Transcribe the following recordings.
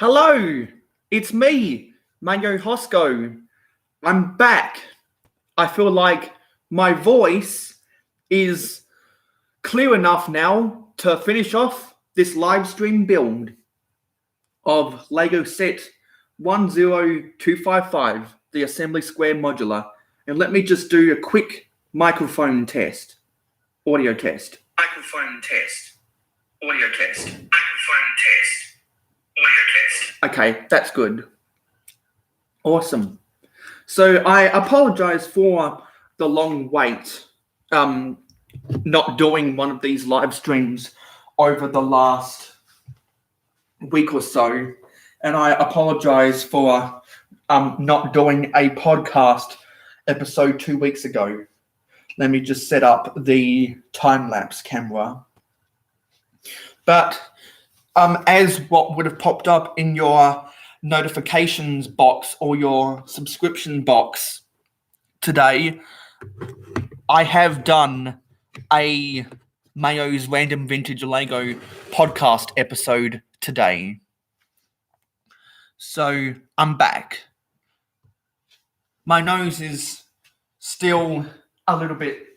Hello, it's me, mayohosko. I'm back. I feel like my voice is clear enough now to finish off this live stream build of Lego set 10255, the assembly square modular. And let me just do a quick microphone test, audio test. Microphone test, audio test. Microphone test, audio test. Okay, that's good. Awesome. So I apologize for the long wait, not doing one of these live streams over the last week or so. And I apologize for not doing a podcast episode 2 weeks ago. Let me just set up the time-lapse camera. But as what would have popped up in your notifications box or your subscription box today, I have done a Mayo's Random Vintage Lego podcast episode today. So I'm back. My nose is still a little bit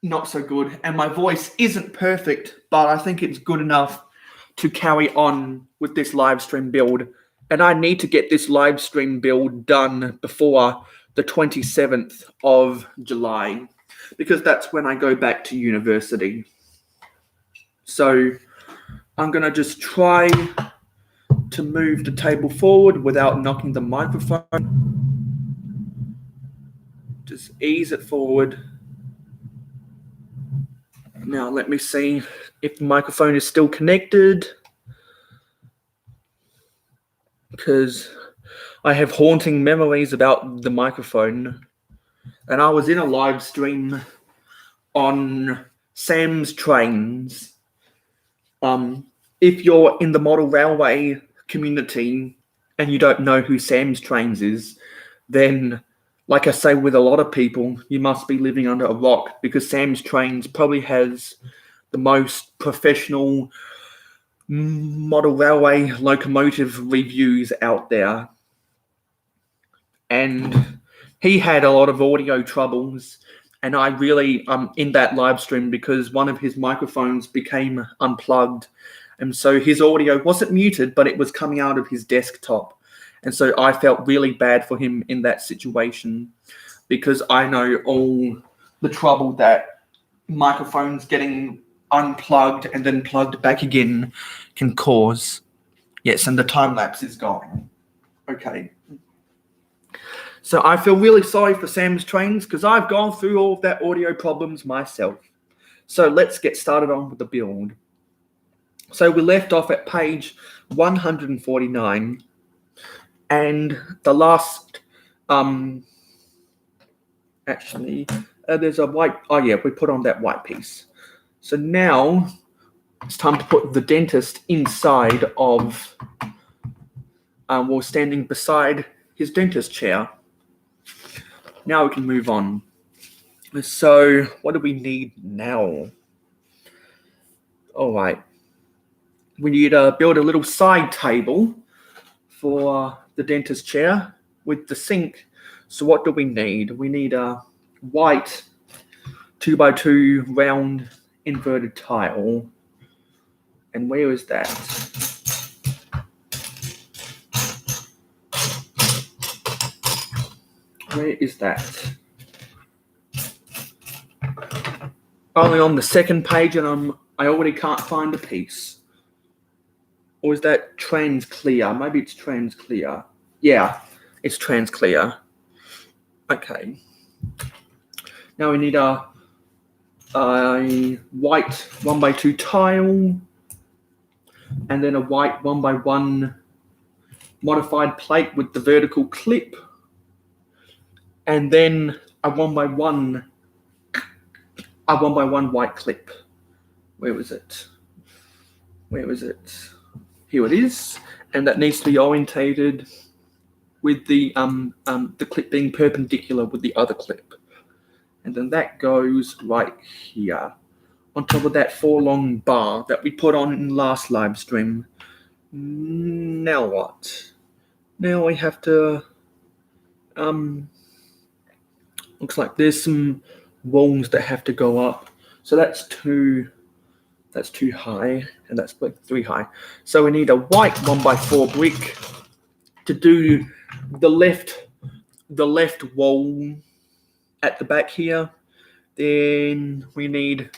not so good, and my voice isn't perfect, but I think it's good enough to carry on with this live stream build. And I need to get this live stream build done before the 27th of July, because that's when I go back to university. So I'm going to just try to move the table forward without knocking the microphone. Just ease it forward. Now let me see if the microphone is still connected, because I have haunting memories about the microphone. And I was in a live stream on Sam's Trains. If you're in the model railway community and you don't know who Sam's Trains is, then like I say with a lot of people, you must be living under a rock, because Sam's Trains probably has the most professional model railway locomotive reviews out there. And he had a lot of audio troubles, and I really in that live stream, because one of his microphones became unplugged, and so his audio wasn't muted, but it was coming out of his desktop. And so I felt really bad for him in that situation, because I know all the trouble that microphones getting unplugged and then plugged back again can cause. Yes, and the time lapse is gone. Okay. So I feel really sorry for Sam's Trains, because I've gone through all of that audio problems myself. So let's get started on with the build. So we left off at page 149. And the last, there's a white, we put on that white piece. So now it's time to put the dentist inside of, we're standing beside his dentist chair. Now we can move on. So what do we need now? All right. We need to build a little side table for the dentist chair with the sink. So what do we need? We need a white 2x2 round inverted tile. And where is that? Where is that? Only on the second page, and I already can't find a piece. Or is that trans clear? Maybe it's trans clear. Yeah, it's trans clear. Okay. Now we need a white 1x2 tile, and then a white 1x1 modified plate with the vertical clip, and then a 1x1 white clip. Where was it? Here it is, and that needs to be orientated with the clip being perpendicular with the other clip. And then that goes right here on top of that 4 long bar that we put on in last live stream. Now what? Now we have to, looks like there's some walls that have to go up. So that's too high, and that's like 3 high. So we need a white 1x4 brick to do the left wall at the back here. Then we need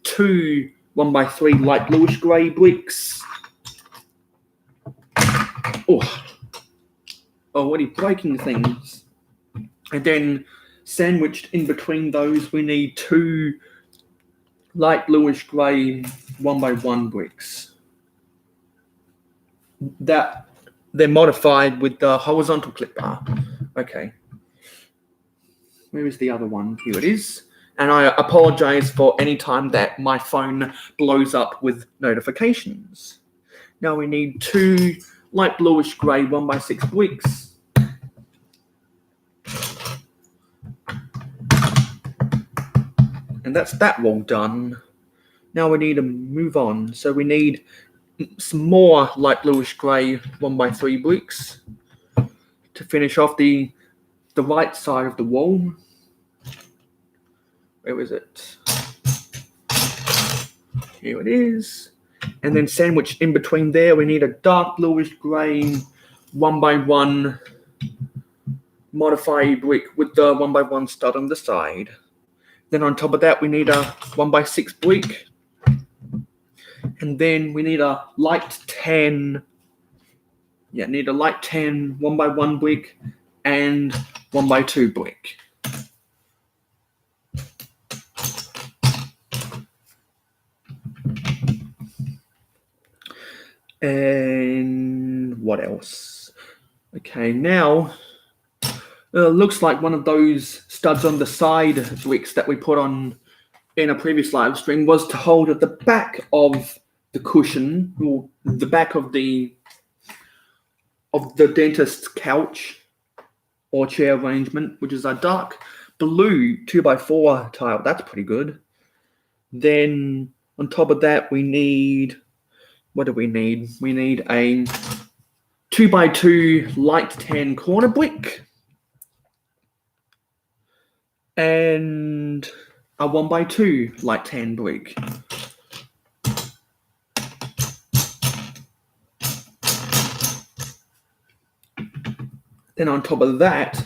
2 1x3 light bluish grey bricks. Oh, what are you breaking things? And then sandwiched in between those, we need 2 light bluish grey 1x1 bricks. That they're modified with the horizontal clip bar. Okay. Where is the other one? Here it is. And I apologize for any time that my phone blows up with notifications. Now we need 2 light bluish grey 1x6 bricks. And that's that wall done. Now we need to move on. So we need some more light bluish grey 1x3 bricks to finish off the right side of the wall. Where is it? Here it is. And then sandwiched in between there, we need a dark bluish grey 1x1 modified brick with the 1x1 stud on the side. Then on top of that, we need a 1x6 brick. And then we need a light tan. Yeah, need a light tan 1x1 brick and 1x2 brick. And what else? Okay, now looks like one of those studs on the side bricks that we put on in a previous live stream was to hold at the back of the cushion, or the back of the dentist's couch or chair arrangement, which is a dark blue 2x4 tile. That's pretty good. Then on top of that, we need, what do we need? We need a 2x2 light tan corner brick and a 1x2 light tan brick. Then on top of that,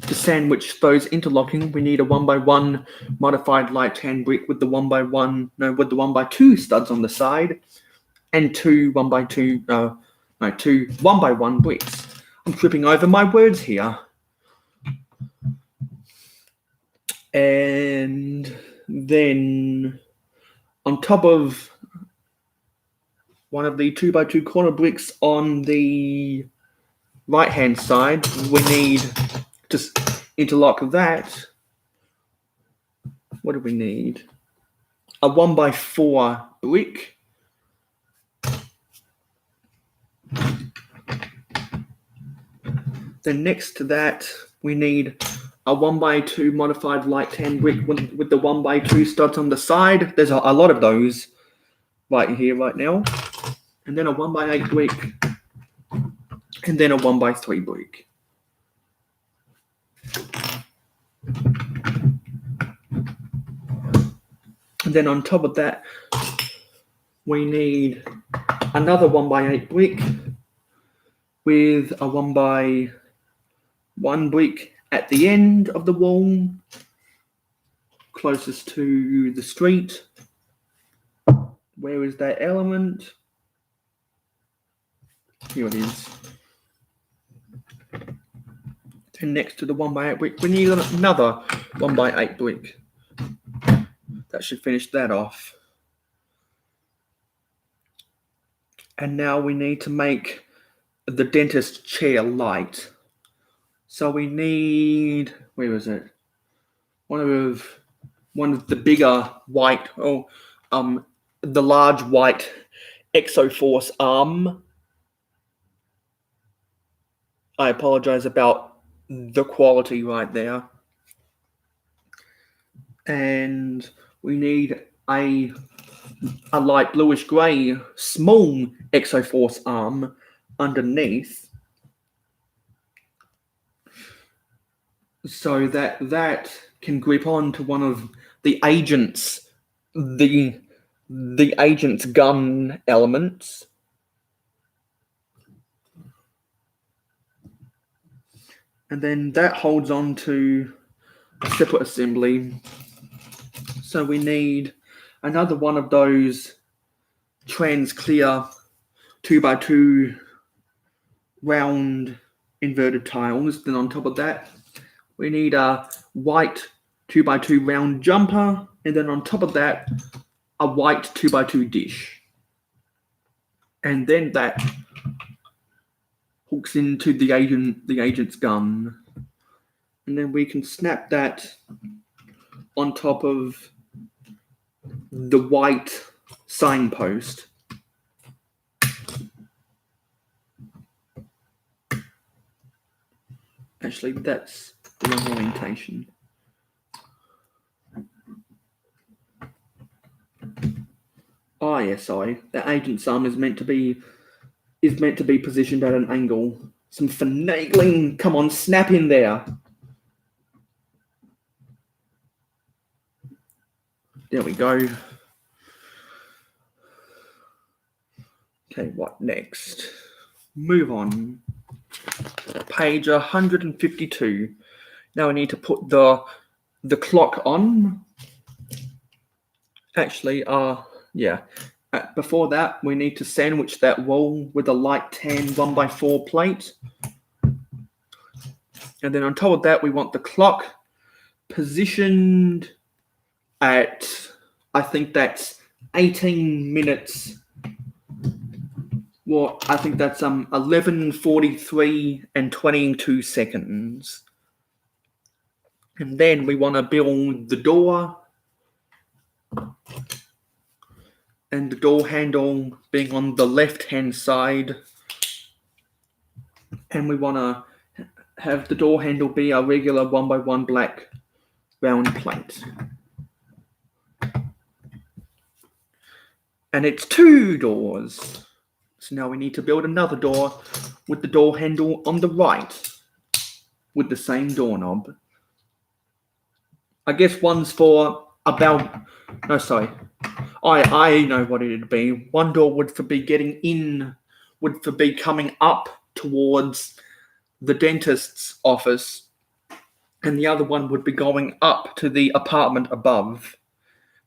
to sandwich those interlocking, we need a 1x1 modified light tan brick with the 1x2 studs on the side, and 2 1x1 bricks. I'm tripping over my words here. And then on top of one of the 2x2 corner bricks on the right hand side, we need to interlock that. What do we need? A 1x4 brick. Then next to that, we need a 1x2 modified light tan brick with the 1x2 studs on the side. There's a lot of those right here, right now. And then a 1x8 brick. And then a 1x3 brick. And then on top of that, we need another 1x8 brick with a 1x1 brick at the end of the wall, closest to the street. Where is that element? Here it is. And next to the 1x8 brick, we need another 1x8 brick. That should finish that off. And now we need to make the dentist chair light. So we need, where is it? One of the bigger white, the large white Exoforce arm. I apologize about the quality right there. And we need a a light bluish grey small Exoforce arm underneath, so that can grip onto one of the agent's gun elements. And then that holds on to a separate assembly. So we need another one of those trans clear 2x2 round inverted tiles. Then on top of that, we need a white 2x2 round jumper. And then on top of that, a white 2x2 dish. And then that hooks into the agent's gun. And then we can snap that on top of the white signpost. Actually, that's the wrong orientation. Oh yes, sorry. The agent's arm is meant to be positioned at an angle. Some finagling. Come on, snap in there. There we go. Okay, what next? Move on. Page 152. Now I need to put the clock on. Actually, yeah. Before that, we need to sandwich that wall with a light tan 1x4 plate. And then on top of that, we want the clock positioned at, I think that's 18 minutes. Well, I think that's 11:43 and 22 seconds. And then we want to build the door. And the door handle being on the left-hand side. And we want to have the door handle be a regular 1x1 black round plate. And it's 2 doors. So now we need to build another door with the door handle on the right with the same doorknob. I guess one's for about... No, sorry. I know what it'd be. One door would be coming up towards the dentist's office, and the other one would be going up to the apartment above.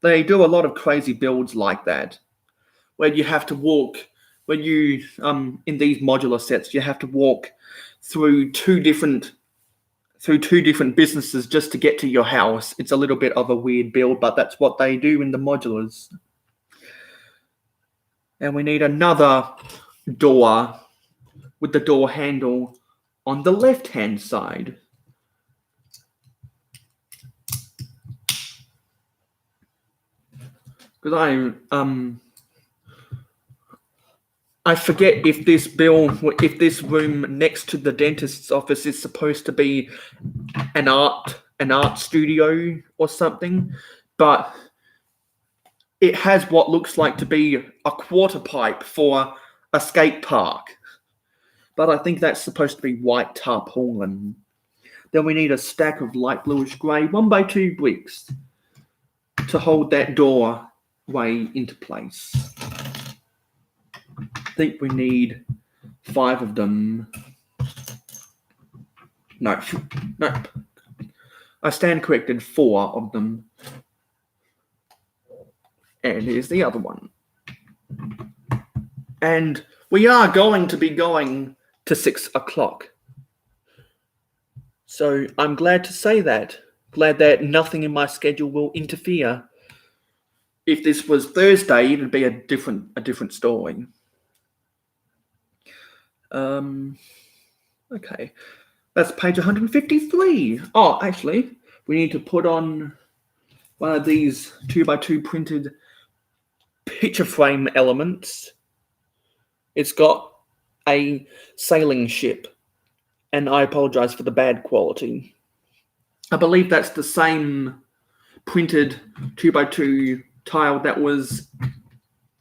They do a lot of crazy builds like that, where you have to walk. When you in these modular sets, you have to walk through two different businesses just to get to your house. It's a little bit of a weird build, but that's what they do in the modulars. And we need another door with the door handle on the left-hand side. Because I forget if this room next to the dentist's office is supposed to be an art studio or something, but it has what looks like to be a quarter pipe for a skate park. But I think that's supposed to be white tarpaulin. Then we need a stack of light bluish grey 1x2 bricks to hold that doorway into place. I think we need 5 of them. No. I stand corrected, 4 of them. And here's the other one. And we are going to be going to 6 o'clock. So I'm glad to say that. Glad that nothing in my schedule will interfere. If this was Thursday, it'd be a different story. Okay. That's page 153. Oh, actually, we need to put on one of these 2x2 printed picture frame elements. It's got a sailing ship, and I apologize for the bad quality. I believe that's the same printed 2x2 tile that was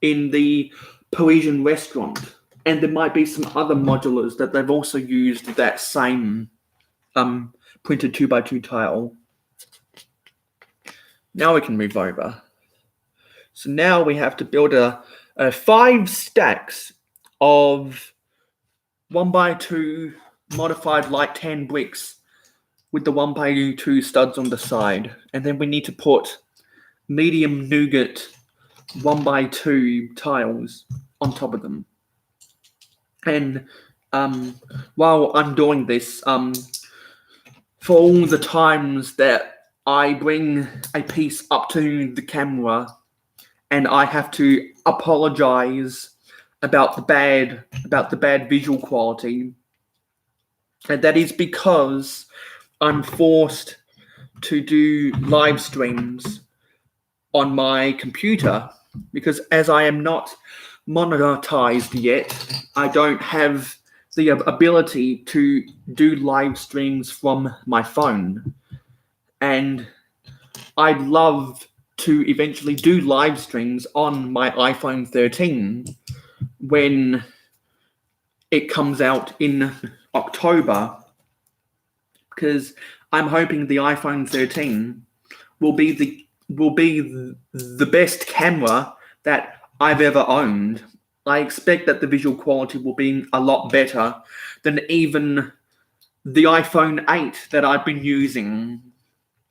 in the Parisian restaurant. And there might be some other modulars that they've also used that same printed 2x2 tile. Now we can move over. So now we have to build a 5 stacks of 1x2 modified light tan bricks with the 1x2 studs on the side. And then we need to put medium nougat 1x2 tiles on top of them. And while I'm doing this, for all the times that I bring a piece up to the camera and I have to apologize about the bad visual quality, and that is because I'm forced to do live streams on my computer, because as I am not monetized yet, I don't have the ability to do live streams from my phone. And I'd love to eventually do live streams on my iPhone 13 when it comes out in October, because I'm hoping the iPhone 13 will be the best camera that I've ever owned. I expect that the visual quality will be a lot better than even the iPhone 8 that I've been using.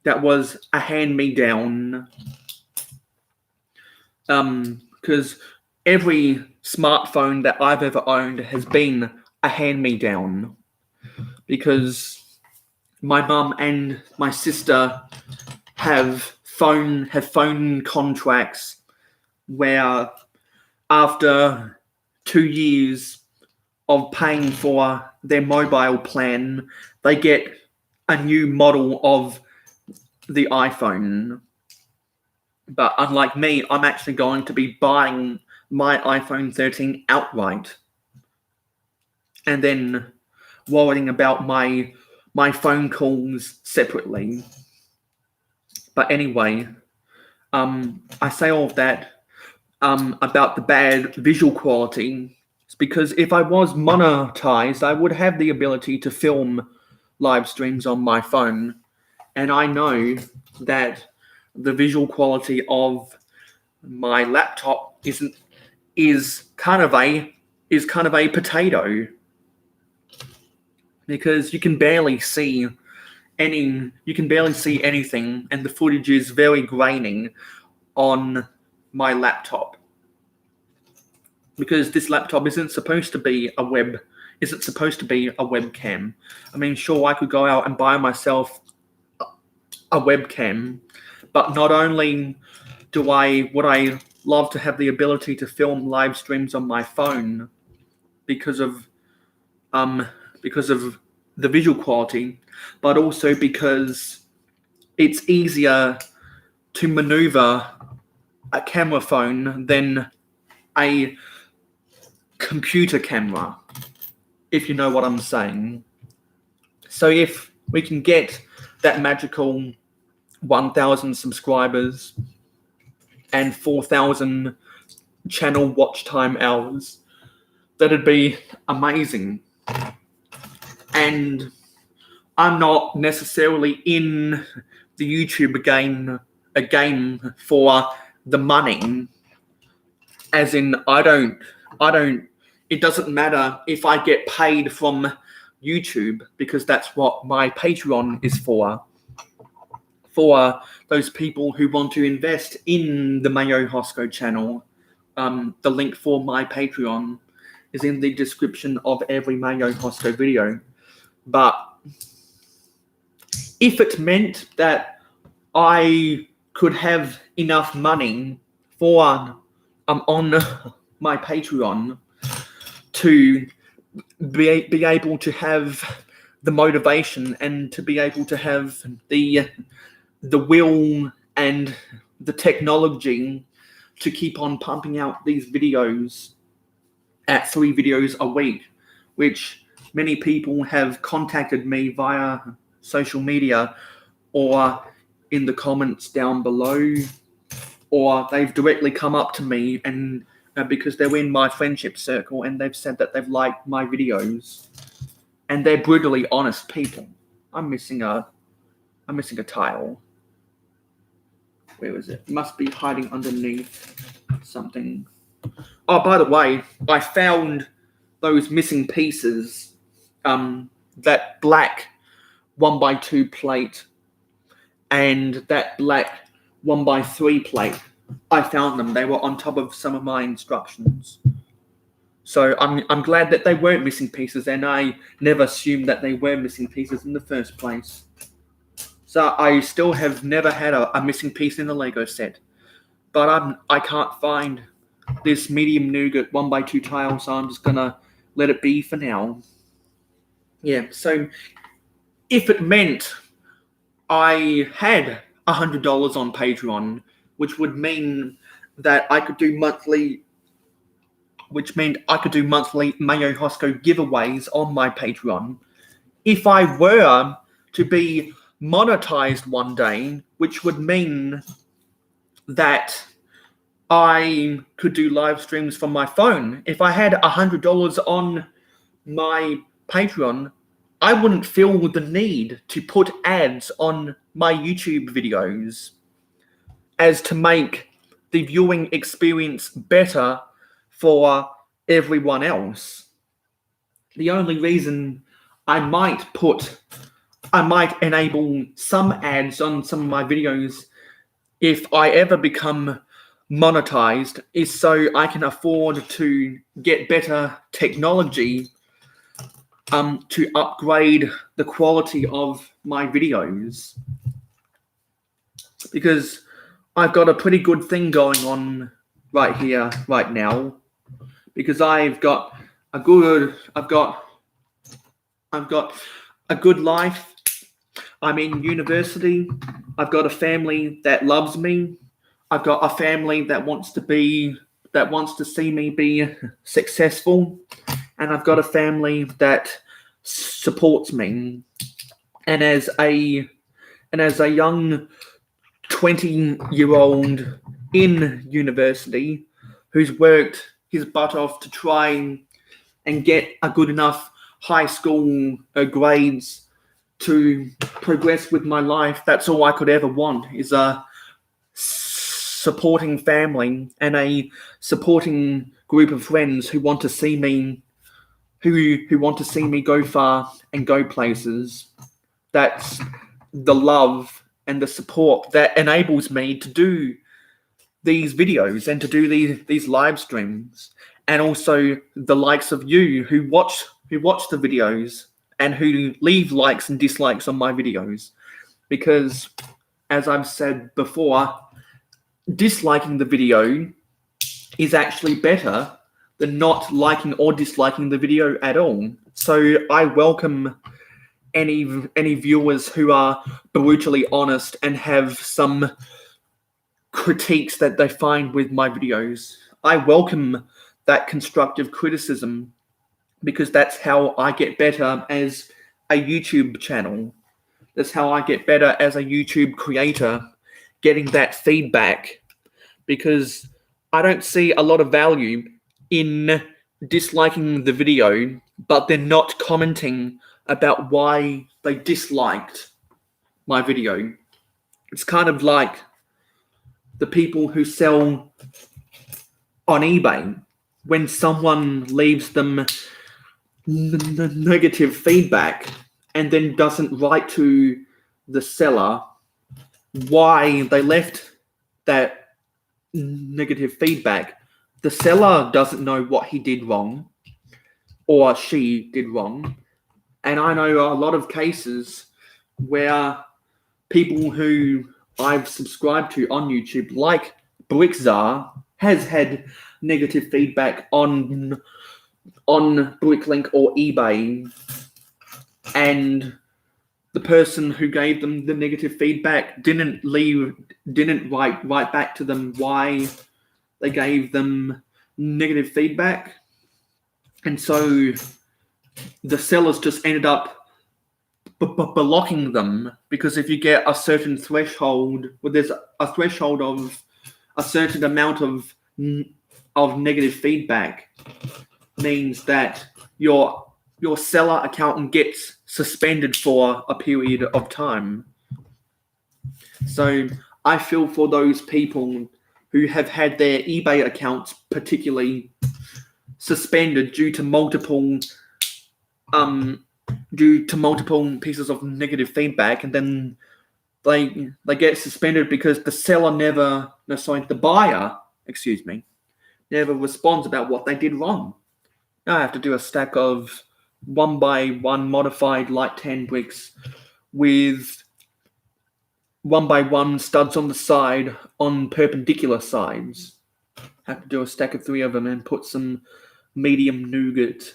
That was a hand-me-down. Because every smartphone that I've ever owned has been a hand-me-down. Because my mum and my sister have phone contracts where after 2 years of paying for their mobile plan, they get a new model of the iPhone. But unlike me, I'm actually going to be buying my iPhone 13 outright and then worrying about my phone calls separately. But anyway, I say all of that about the bad visual quality. It's because if I was monetized, I would have the ability to film live streams on my phone. And I know that the visual quality of my laptop is kind of a potato, because you can barely see anything, and the footage is very grainy on my laptop, because this laptop isn't supposed to be a webcam. I mean, sure, I could go out and buy myself a webcam, but not only would I love to have the ability to film live streams on my phone because of the visual quality, but also because it's easier to maneuver a camera phone than a computer camera, if you know what I'm saying. So if we can get that magical 1,000 subscribers and 4,000 channel watch time hours, that'd be amazing. And I'm not necessarily in the YouTube game for the money. As in, it doesn't matter if I get paid from YouTube, because that's what my Patreon is for. For those people who want to invest in the mayohosko channel, the link for my Patreon is in the description of every mayohosko video. But if it meant that I could have enough money for on my Patreon to be able to have the motivation and to be able to have the will and the technology to keep on pumping out these videos at 3 videos a week, which many people have contacted me via social media or in the comments down below, or they've directly come up to me and because they're in my friendship circle and they've said that they've liked my videos, and they're brutally honest people. I'm missing a tile. Where is it? It must be hiding underneath something. Oh, by the way, I found those missing pieces. That black 1x2 plate and that black 1x3 plate. I found them. They were on top of some of my instructions. So I'm glad that they weren't missing pieces, and I never assumed that they were missing pieces in the first place. So I still have never had a missing piece in the Lego set. But I can't find this medium nougat 1x2 tile, so I'm just gonna let it be for now. Yeah, so if it meant I had $100 on Patreon, which would mean that I could do monthly, mayohosko giveaways on my Patreon. If I were to be monetized one day, which would mean that I could do live streams from my phone. If I had $100 on my Patreon, I wouldn't feel the need to put ads on my YouTube videos as to make the viewing experience better for everyone else. The only reason I might enable some ads on some of my videos if I ever become monetized is so I can afford to get better technology to upgrade the quality of my videos, because I've got a pretty good thing going on right here, right now, because I've got a good life. I'm in university. I've got a family that loves me. I've got a family that wants to see me be successful, and I've got a family that supports me. And as a young 20-year-old in university who's worked his butt off to try and get a good enough high school grades to progress with my life, that's all I could ever want, is a supporting family and a supporting group of friends who want to see me go far and go places. That's the love and the support that enables me to do these videos and to do these live streams, and also the likes of you who watch the videos and who leave likes and dislikes on my videos. Because, as I've said before, disliking the video is actually better than not liking or disliking the video at all. So I welcome any viewers who are brutally honest and have some critiques that they find with my videos. I welcome that constructive criticism, because that's how I get better as a YouTube channel. That's how I get better as a YouTube creator, getting that feedback, because I don't see a lot of value in disliking the video, but they're not commenting about why they disliked my video. It's kind of like the people who sell on eBay. When someone leaves them negative feedback and then doesn't write to the seller why they left that negative feedback, the seller doesn't know what he did wrong or she did wrong. And I know a lot of cases where people who I've subscribed to on YouTube, like Brickzar, has had negative feedback on Bricklink or eBay, and the person who gave them the negative feedback didn't write back to them why they gave them negative feedback. And so the sellers just ended up blocking them, because if you get a certain threshold, there's a threshold of a certain amount of of negative feedback means that your seller account gets suspended for a period of time. So I feel for those people who have had their eBay accounts particularly suspended due to multiple pieces of negative feedback, and then they get suspended because the buyer, never responds about what they did wrong. Now I have to do a stack of 1x1 modified light tan bricks with 1x1 studs on the side on perpendicular sides. Have to do a stack of 3 of them and put some medium nougat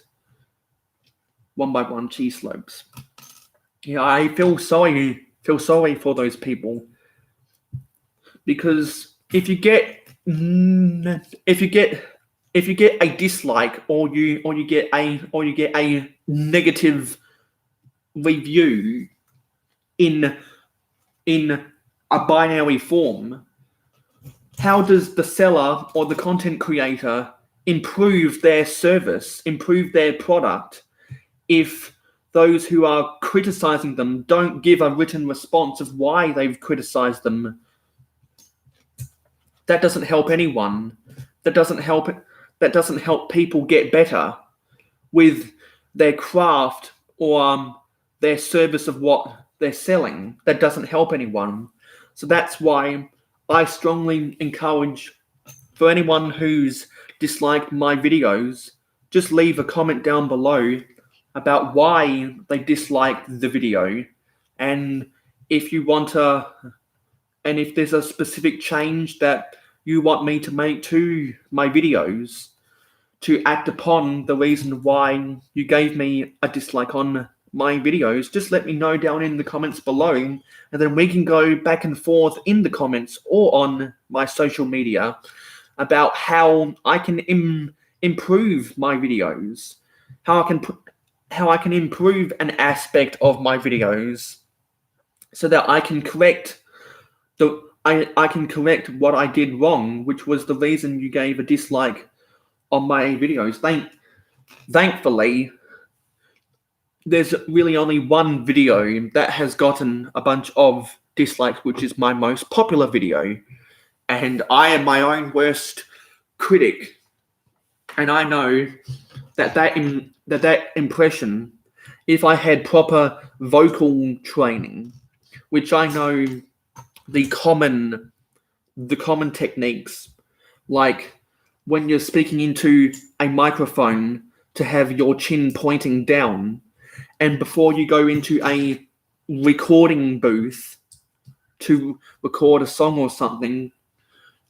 1x1 cheese slopes. Yeah, I feel sorry for those people, because if you get a dislike or you get a negative review in a binary form, how does the seller or the content creator improve their service, improve their product, if those who are criticizing them don't give a written response of why they've criticized them? That doesn't help anyone. That doesn't help people get better with their craft or their service of what they're selling. That doesn't help anyone. So that's why I strongly encourage, for anyone who's disliked my videos, just leave a comment down below about why they disliked the video, and if there's a specific change that you want me to make to my videos to act upon the reason why you gave me a dislike on my videos, just let me know down in the comments below, and then we can go back and forth in the comments or on my social media about how I can improve my videos, how I can improve an aspect of my videos so that I can correct I can correct what I did wrong, which was the reason you gave a dislike on my videos. Thankfully, there's really only one video that has gotten a bunch of dislikes, which is my most popular video. And I am my own worst critic. And I know that impression, if I had proper vocal training, which I know the common techniques, like when you're speaking into a microphone to have your chin pointing down, and before you go into a recording booth to record a song or something,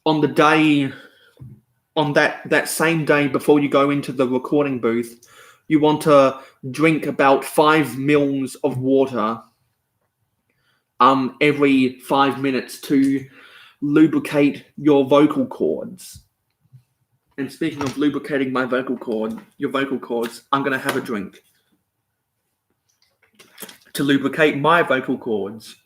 on that same day before you go into the recording booth, you want to drink about 5 mils of water every 5 minutes to lubricate your vocal cords. And speaking of lubricating your vocal cords, I'm going to have a drink to lubricate my vocal cords.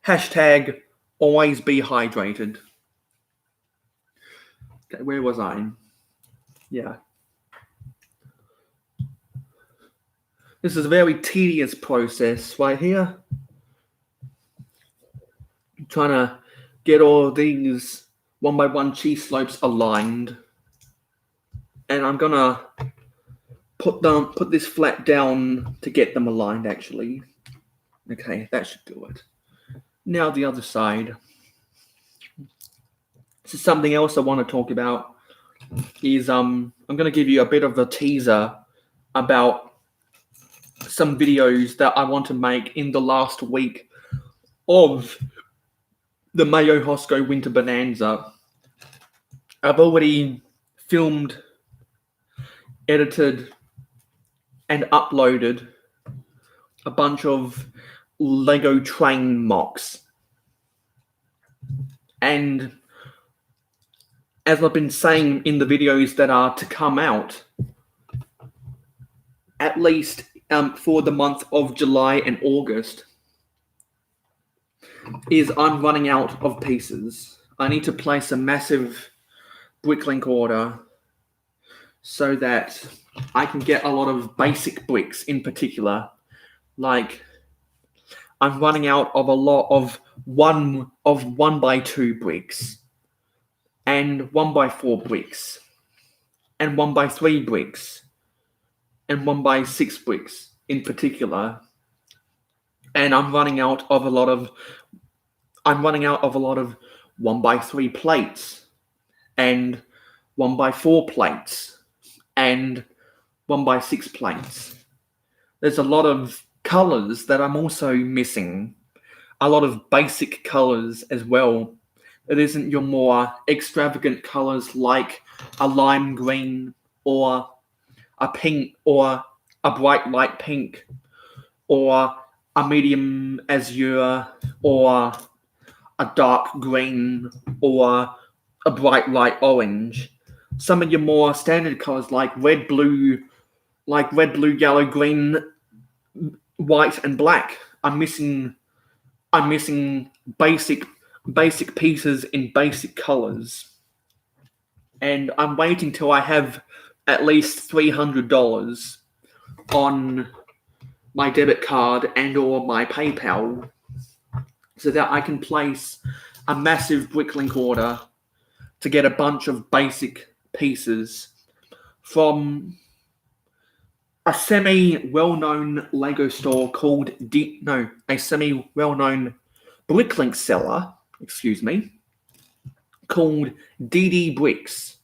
Hashtag always be hydrated. Okay, where was I? Yeah. This is a very tedious process right here. I'm trying to get all these 1x1 cheese slopes aligned. And I'm gonna put this flat down to get them aligned, actually. Okay, that should do it. Now the other side. This is something else I want to talk about. Is I'm going to give you a bit of a teaser about some videos that I want to make in the last week of the Mayohosko Winter Bonanza. I've already filmed, edited, and uploaded a bunch of Lego train mocks. And as I've been saying in the videos that are to come out, at least for the month of July and August is I'm running out of pieces. I need to place a massive bricklink order so that I can get a lot of basic bricks in particular. Like, I'm running out of a lot of 1x2 bricks, and 1x4 bricks, and 1x3 bricks, and 1x6 bricks in particular. And I'm running out of a lot of 1x3 plates, and 1x4 plates, and 1x6 plates. There's a lot of colors that I'm also missing. A lot of basic colors as well. It isn't your more extravagant colors like a lime green or a pink or a bright light pink or a medium azure or a dark green or a bright light orange. Some of your more standard colors like red, blue, yellow, green, white, and black. I'm missing basic pieces in basic colors, and I'm waiting till I have at least $300 on my debit card and or my PayPal, so that I can place a massive bricklink order to get a bunch of basic pieces from a semi-well-known Lego store called a semi-well-known bricklink seller, called DD Bricks.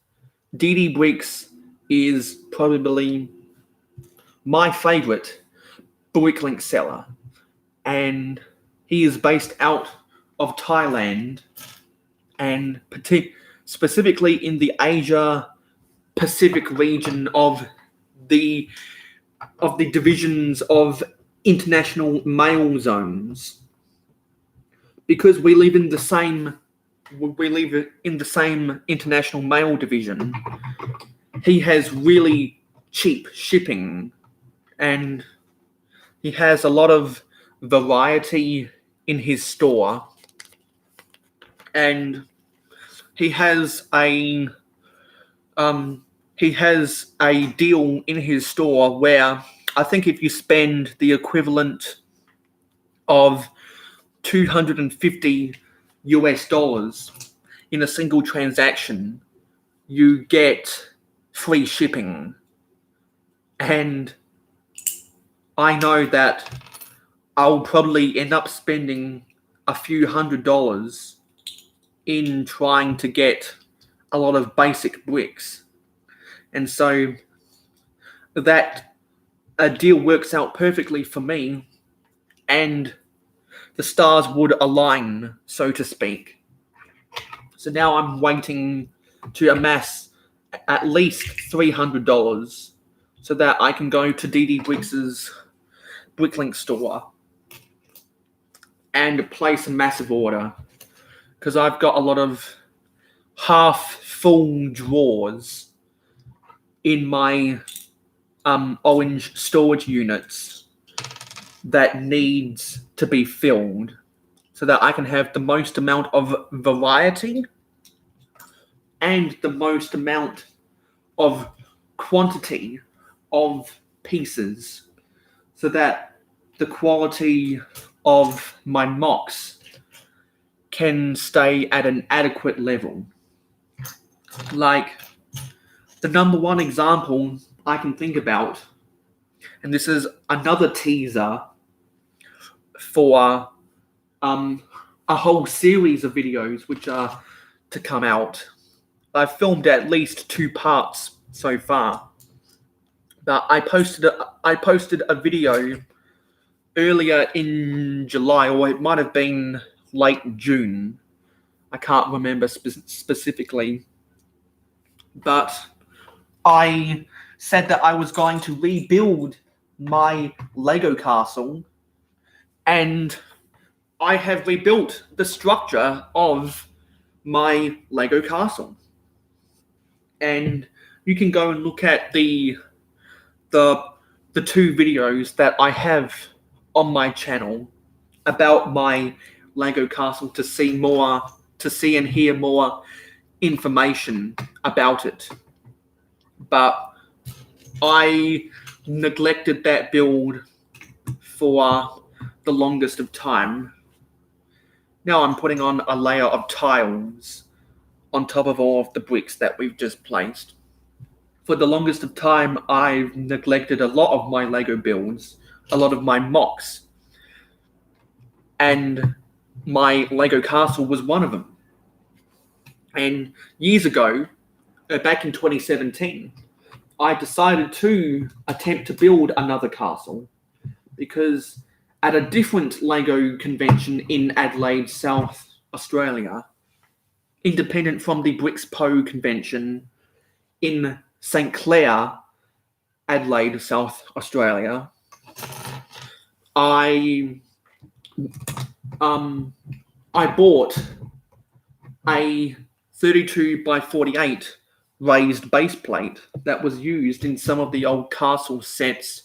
DD Bricks is probably my favorite bricklink seller, and he is based out of Thailand, and specifically in the Asia Pacific region of the divisions of international mail zones. Because we live in the same international mail division, he has really cheap shipping, and he has a lot of variety in his store, and he has a deal in his store where I think if you spend the equivalent of $250 in a single transaction, you get free shipping. And I know that I'll probably end up spending a few $100s in trying to get a lot of basic bricks. And so that a deal works out perfectly for me, and the stars would align, so to speak. So now I'm waiting to amass at least $300 so that I can go to DD Bricks' bricklink store and place a massive order, because I've got a lot of half-full drawers in my orange storage units that needs to be filled so that I can have the most amount of variety and the most amount of quantity of pieces, so that the quality of my mocks can stay at an adequate level. Like, the number one example I can think about, and this is another teaser for a whole series of videos which are to come out. I've filmed at least 2 parts so far, but I posted a video earlier in July, or it might have been late June. I can't remember specifically, but I said that I was going to rebuild my Lego castle, and I have rebuilt the structure of my Lego castle. And you can go and look at the the 2 videos that I have on my channel about my Lego castle to see and hear more information about it. But I neglected that build for the longest of time. Now I'm putting on a layer of tiles on top of all of the bricks that we've just placed. For the longest of time, I've neglected a lot of my Lego builds, a lot of my mocks, and my Lego castle was one of them. And years ago, back in 2017, I decided to attempt to build another castle because at a different Lego convention in Adelaide, South Australia, independent from the Brixpo convention in St. Clair, Adelaide, South Australia, I bought a 32 by 48 raised base plate that was used in some of the old castle sets,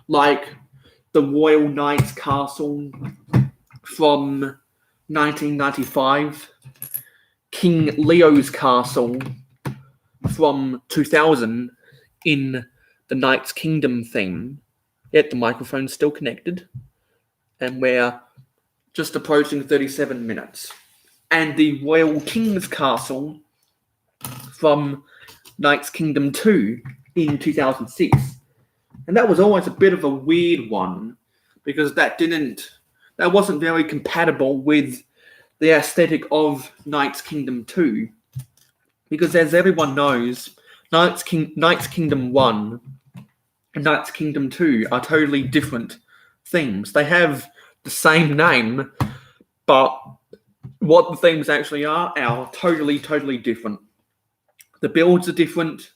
like the Royal Knights Castle from 1995, King Leo's Castle from 2000 in the Knights Kingdom theme. Yet the microphone's still connected, and we're just approaching 37 minutes. And the Royal King's Castle from Knights Kingdom 2 in 2006. And that was always a bit of a weird one because that wasn't very compatible with the aesthetic of Knights Kingdom 2. Because as everyone knows, Knights Kingdom 1 and Knights Kingdom 2 are totally different themes. They have the same name, but what the themes actually are totally, totally different. The builds are different.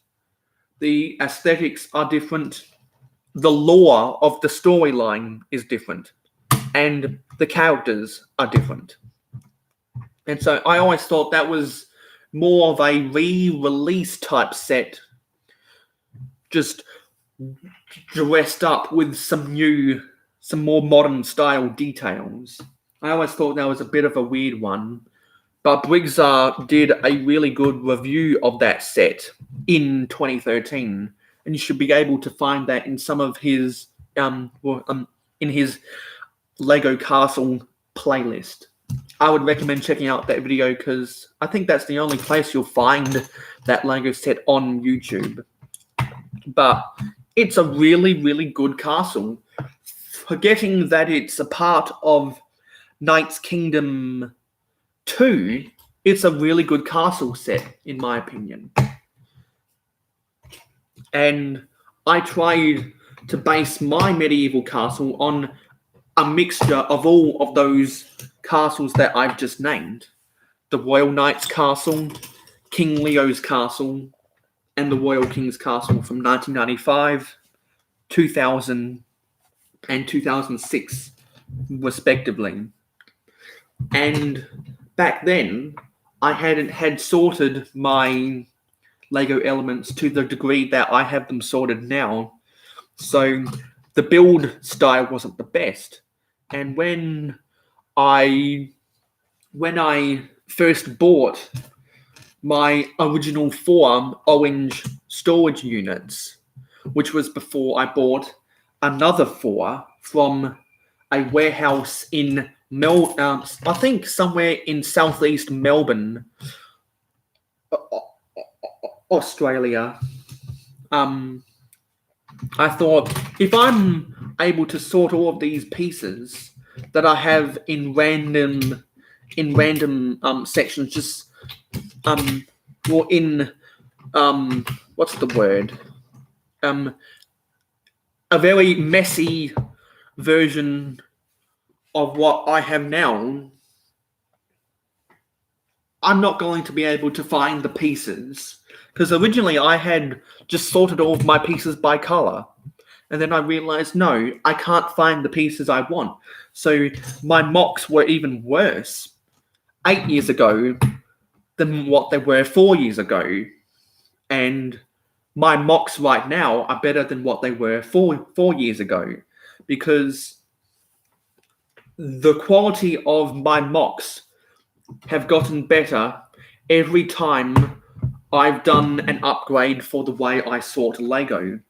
The aesthetics are different. The lore of the storyline is different. And the characters are different. And so I always thought that was more of a re-release type set, just dressed up with some more modern style details. I always thought that was a bit of a weird one, but Briggs did a really good review of that set in 2013, and you should be able to find that in some of his in his Lego Castle playlist. I would recommend checking out that video because I think that's the only place you'll find that Lego set on YouTube. But it's a really, really good castle. Forgetting that it's a part of Knights Kingdom 2, it's a really good castle set, in my opinion. And I tried to base my medieval castle on a mixture of all of those castles that I've just named. The Royal Knights Castle, King Leo's Castle, and the Royal King's Castle from 1995, 2000, and 2006, respectively. And back then, I hadn't had sorted my Lego elements to the degree that I have them sorted now. So the build style wasn't the best. And when I first bought my original 4 orange storage units, which was before I bought another 4 from a warehouse in I think somewhere in southeast Melbourne, Australia. I thought, if I'm able to sort all of these pieces that I have in random sections, just or in what's the word? A very messy version of what I have now, I'm not going to be able to find the pieces. Because originally I had just sorted all of my pieces by color. And then I realized, no, I can't find the pieces I want. So my mocks were even worse 8 years ago than what they were 4 years ago. And my mocks right now are better than what they were 4 years ago, because the quality of my mocks have gotten better every time I've done an upgrade for the way I sort Lego.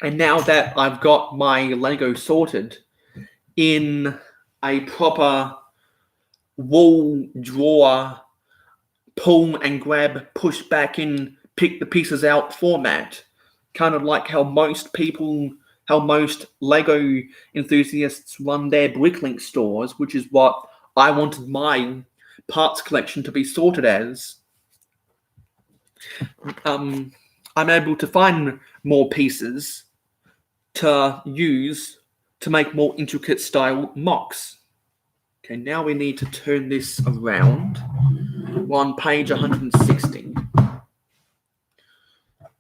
And now that I've got my Lego sorted in a proper wall drawer, pull and grab, push back in, pick the pieces out format, kind of like how most Lego enthusiasts run their Bricklink stores, which is what I wanted my parts collection to be sorted as. I'm able to find more pieces to use to make more intricate style mocks. Okay, now we need to turn this around. We're on page 160.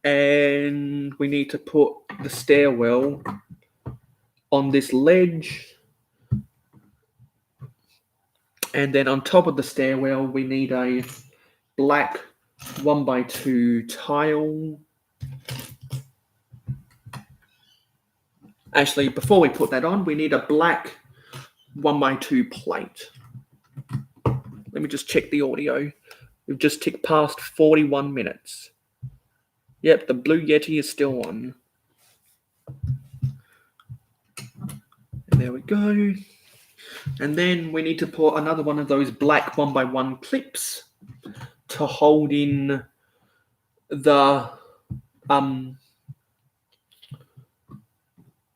And we need to put the stairwell on this ledge. And then on top of the stairwell, we need a black 1x2 tile. Actually, before we put that on, we need a black 1x2 plate. Let me just check the audio. We've just ticked past 41 minutes. Yep, the Blue Yeti is still on. And there we go. And then we need to put another one of those black 1x1 clips to hold in the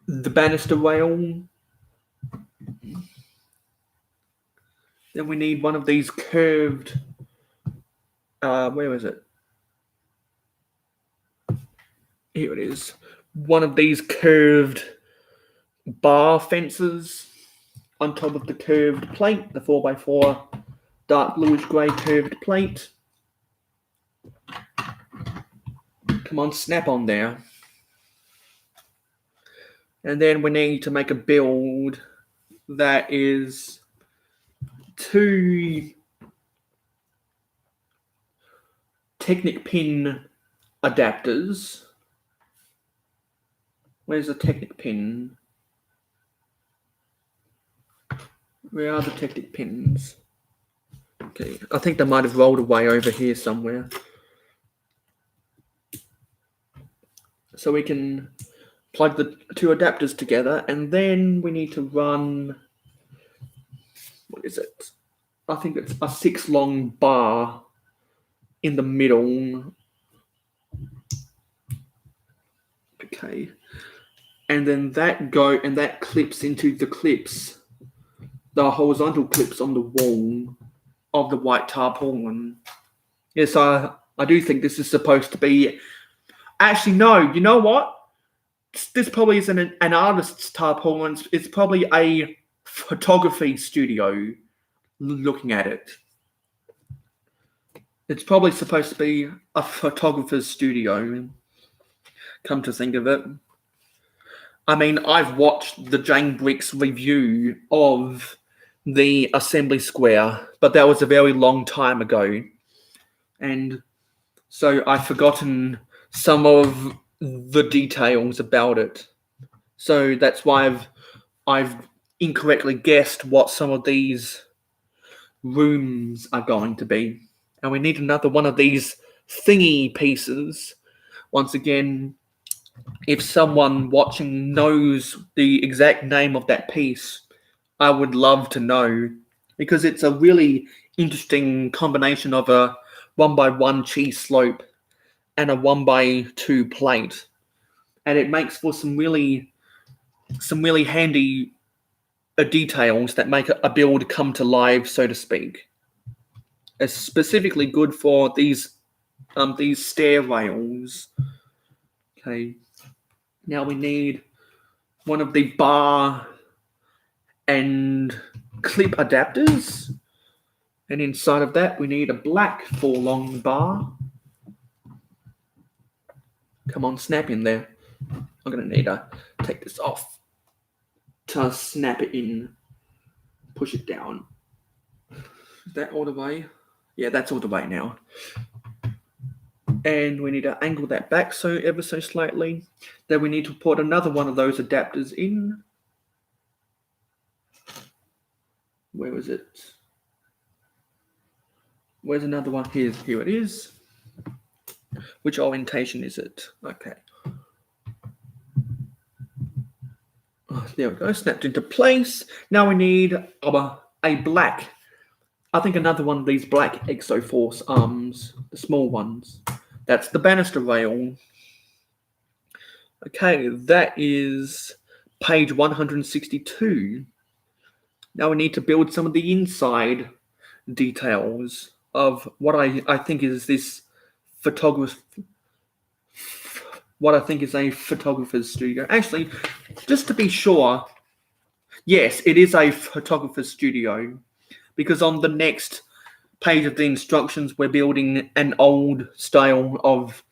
banister rail. Then we need one of these curved, where is it? Here it is. One of these curved bar fences on top of the curved plate, the 4x4 dark bluish grey curved plate. Come on, snap on there. And then we need to make a build that is 2 Technic pin adapters. Where's the Technic pin? Where are the Technic pins? Okay, I think they might have rolled away over here somewhere. So we can plug the 2 adapters together, and then we need to run, what is it? I think it's a 6 long bar in the middle. Okay. And then that clips into the clips, the horizontal clips on the wall of the white tarpaulin. Yes, I do think this is supposed to be... Actually, no, you know what? This probably isn't an artist's tarpaulin. It's probably a photography studio looking at it. It's probably supposed to be a photographer's studio, come to think of it. I mean, I've watched the Jane Bricks review of the Assembly Square, but that was a very long time ago. And so I've forgotten some of the details about it. So that's why I've incorrectly guessed what some of these rooms are going to be. And we need another one of these thingy pieces. Once again, if someone watching knows the exact name of that piece, I would love to know, because it's a really interesting combination of a 1x1 cheese slope and a 1x2 plate, and it makes for some really handy details that make a build come to life, so to speak. It's specifically good for these stair rails. Okay, now we need one of the bar and clip adapters, and inside of that we need a black 4 long bar. Come on, snap in there. I'm going to need to take this off to snap it in. Push it down. Is that all the way? Yeah, that's all the way now. And we need to angle that back ever so slightly. Then we need to put another one of those adapters in. Where was it? Where's another one? Here it is. Which orientation is it? Okay. Oh, there we go, snapped into place. Now we need a black, I think another one of these black Exoforce arms, the small ones. That's the banister rail. Okay, that is page 162. Now we need to build some of the inside details of what I think is this what I think is a photographer's studio. Actually, just to be sure, yes, it is a photographer's studio, because on the next page of the instructions, we're building an old style of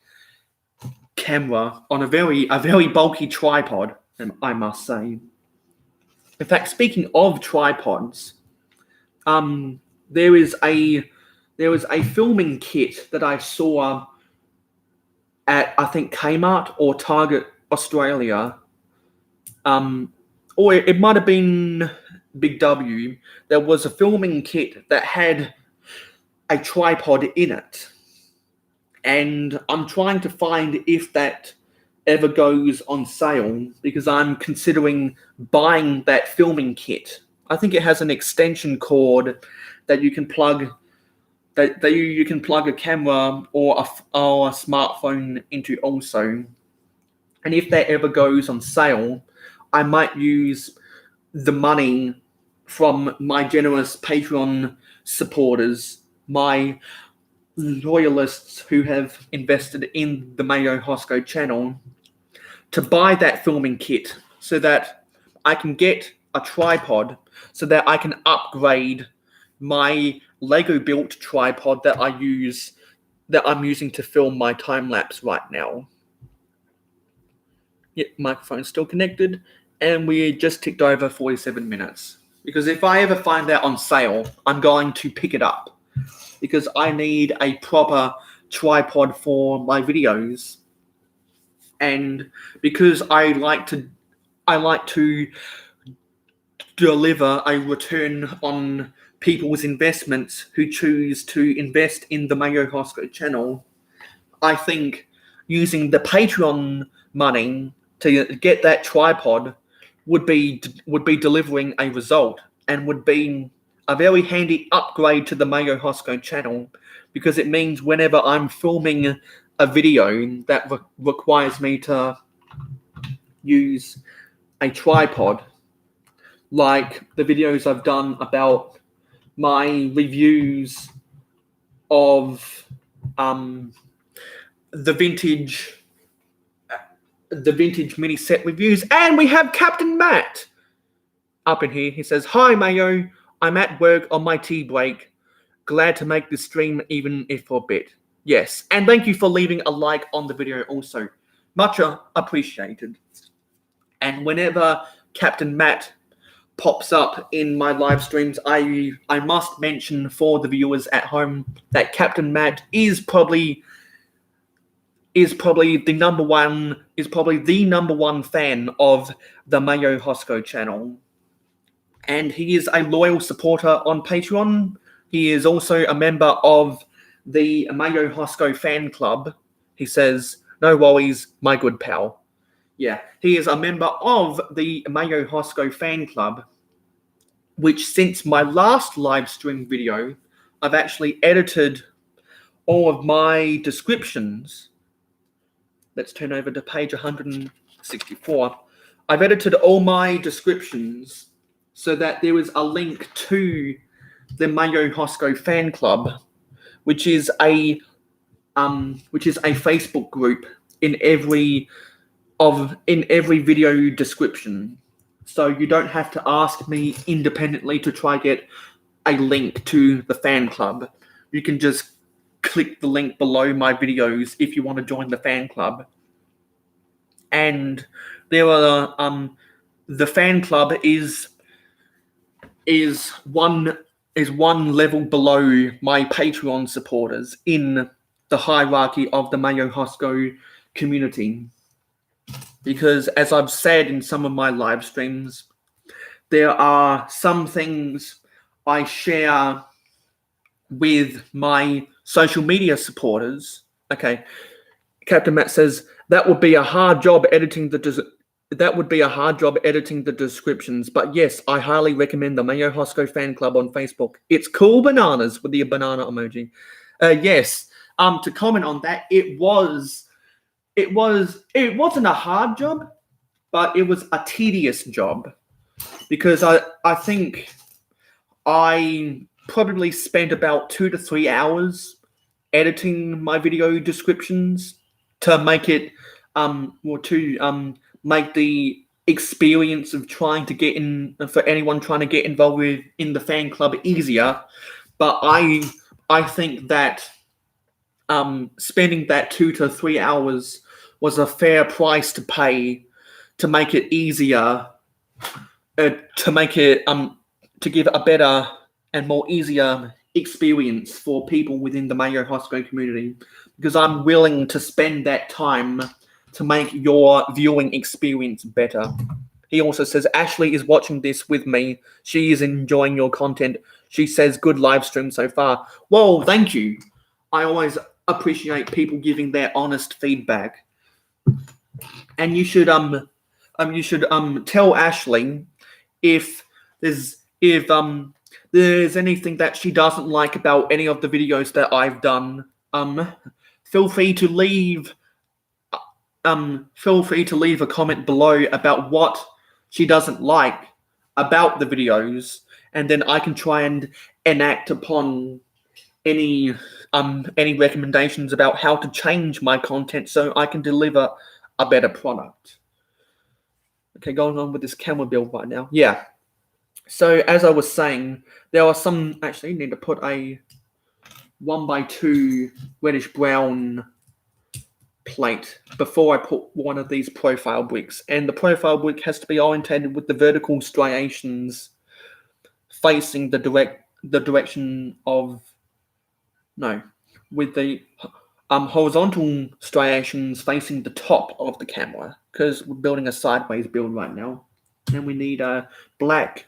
camera on a very bulky tripod, I must say. In fact, speaking of tripods, there was a filming kit that I saw at, I think, Kmart or Target Australia, or it might have been Big W. There was a filming kit that had a tripod in it, and I'm trying to find if that ever goes on sale, because I'm considering buying that filming kit. I think it has an extension cord that you can plug that you can plug a camera or a smartphone into also. And if that ever goes on sale, I might use the money from my generous Patreon supporters, my loyalists who have invested in the mayohosko channel, to buy that filming kit so that I can get a tripod, so that I can upgrade my Lego built tripod that I'm using to film my time lapse right now. Yep, microphone's still connected, and we just ticked over 47 minutes. Because if I ever find that on sale, I'm going to pick it up, because I need a proper tripod for my videos, and because I like to deliver a return on people's investments who choose to invest in the mayohosko channel. I think using the Patreon money to get that tripod would be delivering a result, and would be a very handy upgrade to the mayohosko channel, because it means whenever I'm filming a video that requires me to use a tripod, like the videos I've done about my reviews of the vintage mini set reviews. And we have Captain Matt up in here. He says, "Hi Mayo, I'm at work on my tea break. Glad to make this stream, even if for a bit." Yes, and thank you for leaving a like on the video also. Much appreciated. And whenever Captain Matt pops up in my live streams, I must mention for the viewers at home that Captain Matt is probably the number one fan of the mayohosko channel, and he is a loyal supporter on Patreon. He is also a member of the mayohosko fan club. He says, "No worries, my good pal." Yeah, he is a member of the mayohosko fan club, which since my last live stream video, I've actually edited all of my descriptions. Let's turn over to page 164. I've edited all my descriptions so that there is a link to the mayohosko fan club, which is a Facebook group in every video description. So you don't have to ask me independently to try get a link to the fan club. You can just click the link below my videos if you want to join the fan club. And there are the fan club is one level below my Patreon supporters in the hierarchy of the mayohosko community. Because as I've said in some of my live streams, there are some things I share with my social media supporters. Okay, Captain Matt says that would be a hard job editing the descriptions. But yes, I highly recommend the mayohosko fan club on Facebook. It's cool bananas with the banana emoji. Yes. To comment on that, it wasn't a hard job, but it was a tedious job because I think I probably spent about 2 to 3 hours editing my video descriptions to make it make the experience of trying to get in for anyone trying to get involved in the fan club easier. But I think that spending that 2 to 3 hours was a fair price to pay to make it easier, to make it to give a better and more easier experience for people within the mayohosko community, because I'm willing to spend that time to make your viewing experience better. He also says, Ashley is watching this with me. She is enjoying your content. She says, good live stream so far. Well, thank you. I always appreciate people giving their honest feedback. And you should tell Ashley if there's anything that she doesn't like about any of the videos that I've done. Feel free to leave a comment below about what she doesn't like about the videos, and then I can try and enact upon any recommendations about how to change my content so I can deliver a better product. Okay, going on with this camera build right now. Yeah. So as I was saying, there are some. Actually, need to put a 1x2 reddish brown plate before I put one of these profile bricks, and the profile brick has to be orientated with the vertical striations facing the direction of with the horizontal striations facing the top of the camera, because we're building a sideways build right now, and we need a black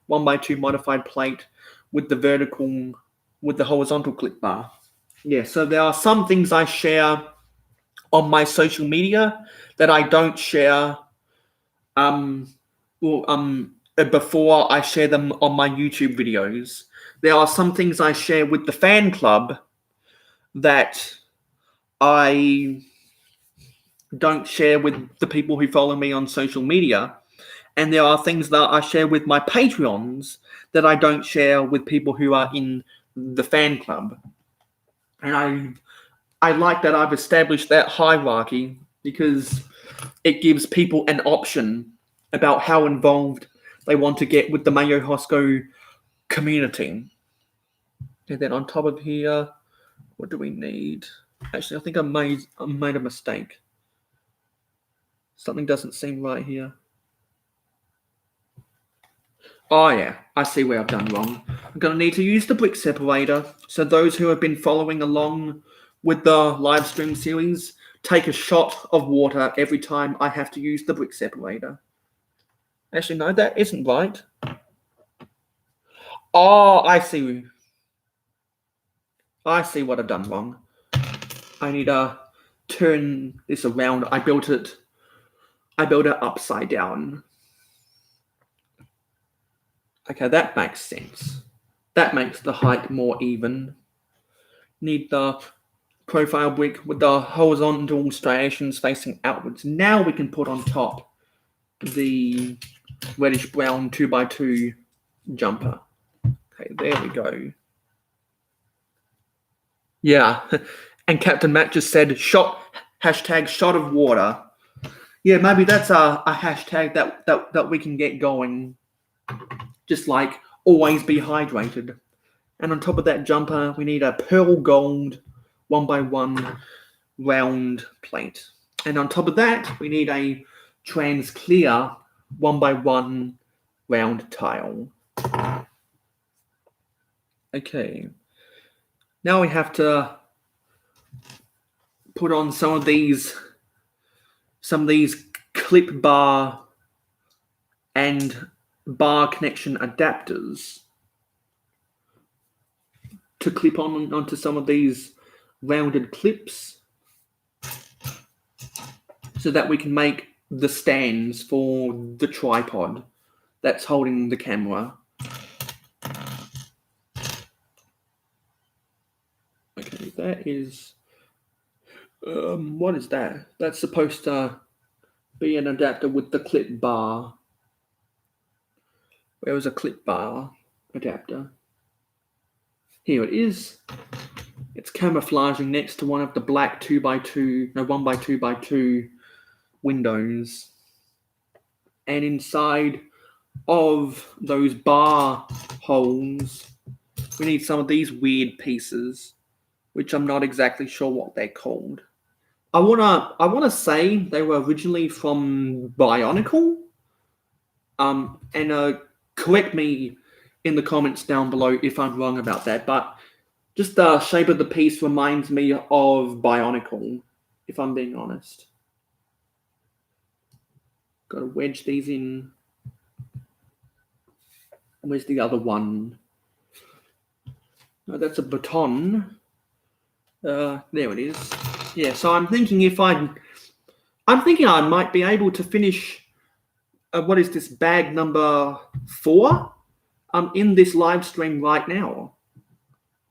1x2 modified plate with the horizontal clip bar. Yeah, so there are some things I share on my social media that I don't share before I share them on my YouTube videos. There are some things I share with the fan club that I don't share with the people who follow me on social media. And there are things that I share with my Patreons that I don't share with people who are in the fan club. And I like that I've established that hierarchy because it gives people an option about how involved they want to get with the mayohosko community. And then on top of here, what do we need? Actually, I think I made a mistake. Something doesn't seem right here. Oh yeah, I see where I've done wrong. I'm going to need to use the brick separator. So those who have been following along with the live stream series, take a shot of water every time I have to use the brick separator. Actually, no, that isn't right. Oh, I see. I see what I've done wrong. I need to turn this around. I built it upside down. Okay, that makes sense. That makes the height more even. Need the profile brick with the horizontal striations facing outwards. Now we can put on top the reddish brown 2x2 jumper. Okay, there we go. Yeah, and Captain Matt just said hashtag shot of water. Yeah, maybe that's a hashtag that we can get going. Just like always be hydrated. And on top of that jumper, we need a pearl gold 1x1 round plate. And on top of that, we need a trans clear 1x1 round tile. Okay. Now we have to put on some of these clip bar and bar connection adapters to clip onto some of these rounded clips so that we can make the stands for the tripod that's holding the camera. Okay, that is... what is that? That's supposed to be an adapter with the clip bar. Where was a clip bar adapter? Here it is. It's camouflaging next to one of the black 1x2x2 windows. And inside of those bar holes, we need some of these weird pieces, which I'm not exactly sure what they're called. I wanna say they were originally from Bionicle. And correct me in the comments down below if I'm wrong about that, but just the shape of the piece reminds me of Bionicle, if I'm being honest. Got to wedge these in. Where's the other one? No, that's a baton. There it is. Yeah, so I'm thinking I might be able to finish. What is this, bag number 4? In this live stream right now,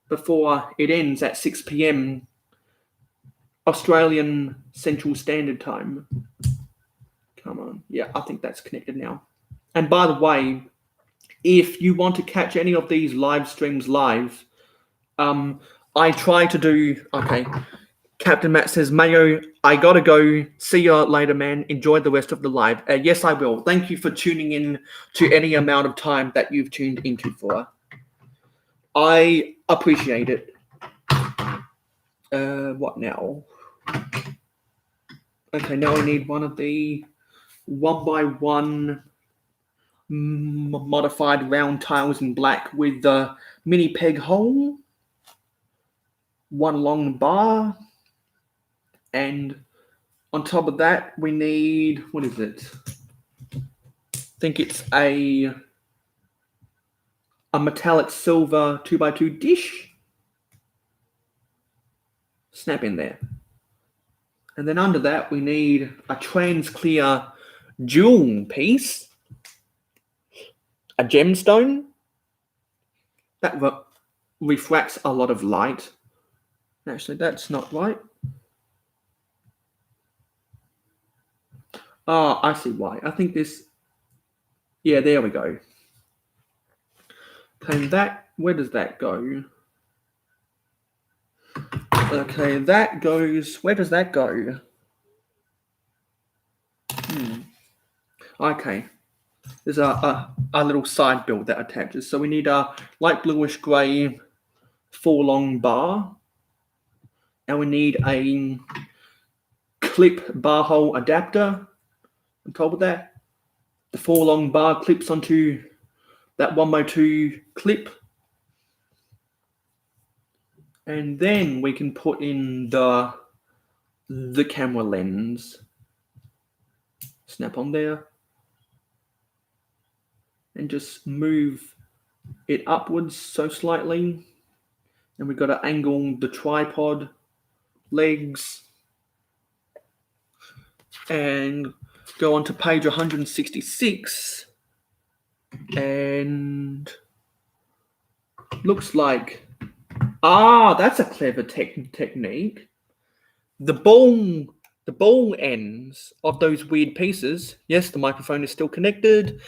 before it ends at 6 p.m. Australian Central Standard Time. Come on. Yeah, I think that's connected now. And by the way, if you want to catch any of these live streams live, I try to do... Okay, Captain Matt says, Mayo, I gotta go. See you later, man. Enjoy the rest of the live. Yes, I will. Thank you for tuning in to any amount of time that you've tuned into for. I appreciate it. What now? Okay, now I need one of the 1x1 modified round tiles in black with the mini peg hole, one long bar, and on top of that we need, what is it? I think it's a metallic silver 2x2 dish. Snap in there. And then under that we need a trans clear jewel piece, a gemstone that refracts a lot of light. Actually, that's not right. Oh, I see why. I think this... Yeah, there we go. And that... Where does that go? Okay, that goes... Where does that go? Okay. There's a little side build that attaches. So we need a light bluish grey 4-long bar. And we need a clip bar hole adapter on top of that. The 4-long bar clips onto that 1x2 clip. And then we can put in the camera lens. Snap on there. And just move it upwards so slightly. And we've got to angle the tripod legs. And go on to page 166. And looks like... that's a clever technique. The ball ends of those weird pieces. Yes, the microphone is still connected.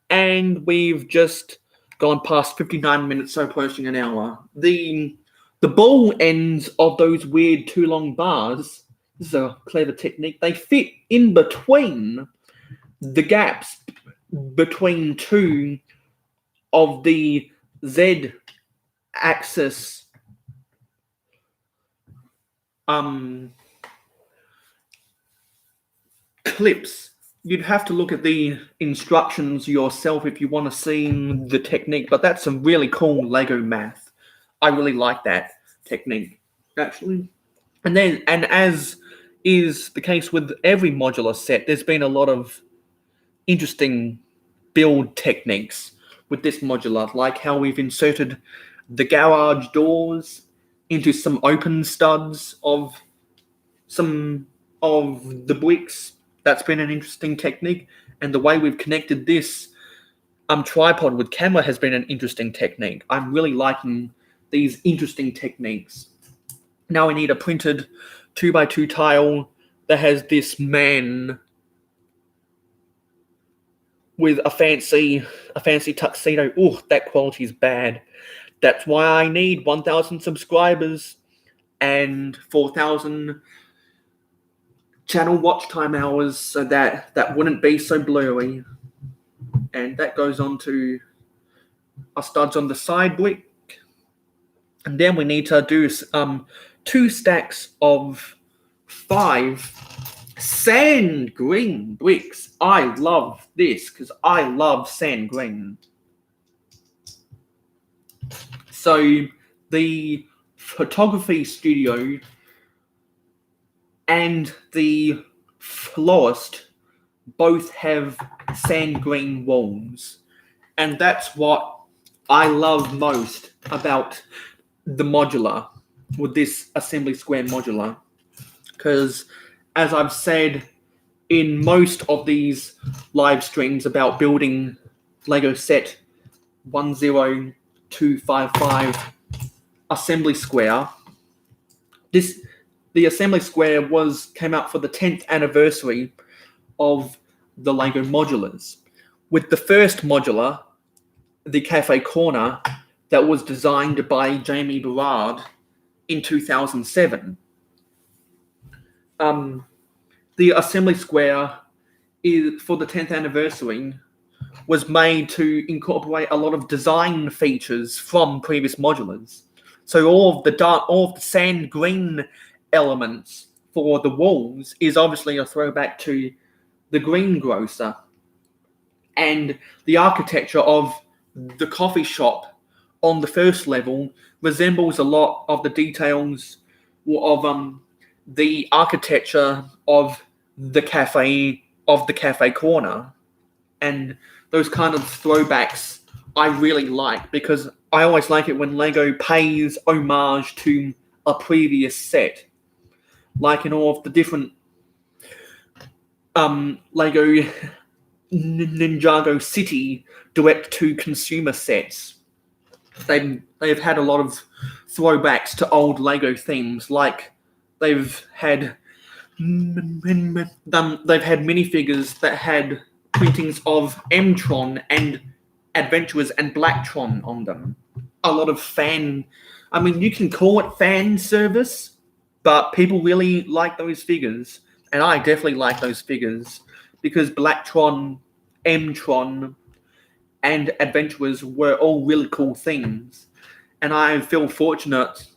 And we've just gone past 59 minutes, so approaching an hour. The ball ends of those weird 2 long bars, this is a clever technique, they fit in between the gaps between 2 of the Z-axis clips. You'd have to look at the instructions yourself if you want to see the technique, but that's some really cool Lego math. I really like that technique, actually. And as is the case with every modular set, there's been a lot of interesting build techniques with this modular, like how we've inserted the garage doors into some open studs of some of the bricks. That's been an interesting technique. And the way we've connected this tripod with camera has been an interesting technique. I'm really liking these interesting techniques. Now we need a printed 2x2 tile that has this man with a fancy tuxedo. Oh, that quality is bad. That's why I need 1,000 subscribers and 4,000 channel watch time hours so that wouldn't be so blurry. And that goes on to our studs on the side brick. And then we need to do 2 stacks of 5 sand green bricks. I love this because I love sand green. So the photography studio and the florist both have sand green walls, and that's what I love most about the modular, with this assembly square modular, because as I've said in most of these live streams about building Lego set 10255 assembly square, the assembly square came out for the 10th anniversary of the Lego modulars, with the first modular, the Cafe Corner, that was designed by Jamie Berard in 2007. The assembly square for the 10th anniversary was made to incorporate a lot of design features from previous modulars. So all of the sand green elements for the walls is obviously a throwback to the greengrocer, and the architecture of the coffee shop on the first level resembles a lot of the details of the architecture of the cafe corner. And those kind of throwbacks I really like, because I always like it when Lego pays homage to a previous set, like in all of the different Lego Ninjago City direct-to-consumer sets. They've had a lot of throwbacks to old Lego themes, like they've had minifigures that had printings of M-Tron and Adventurers and Blacktron on them. A lot of you can call it fan service, but people really like those figures, and I definitely like those figures, because Blacktron, M-Tron, and Adventurers were all really cool things. And I feel fortunate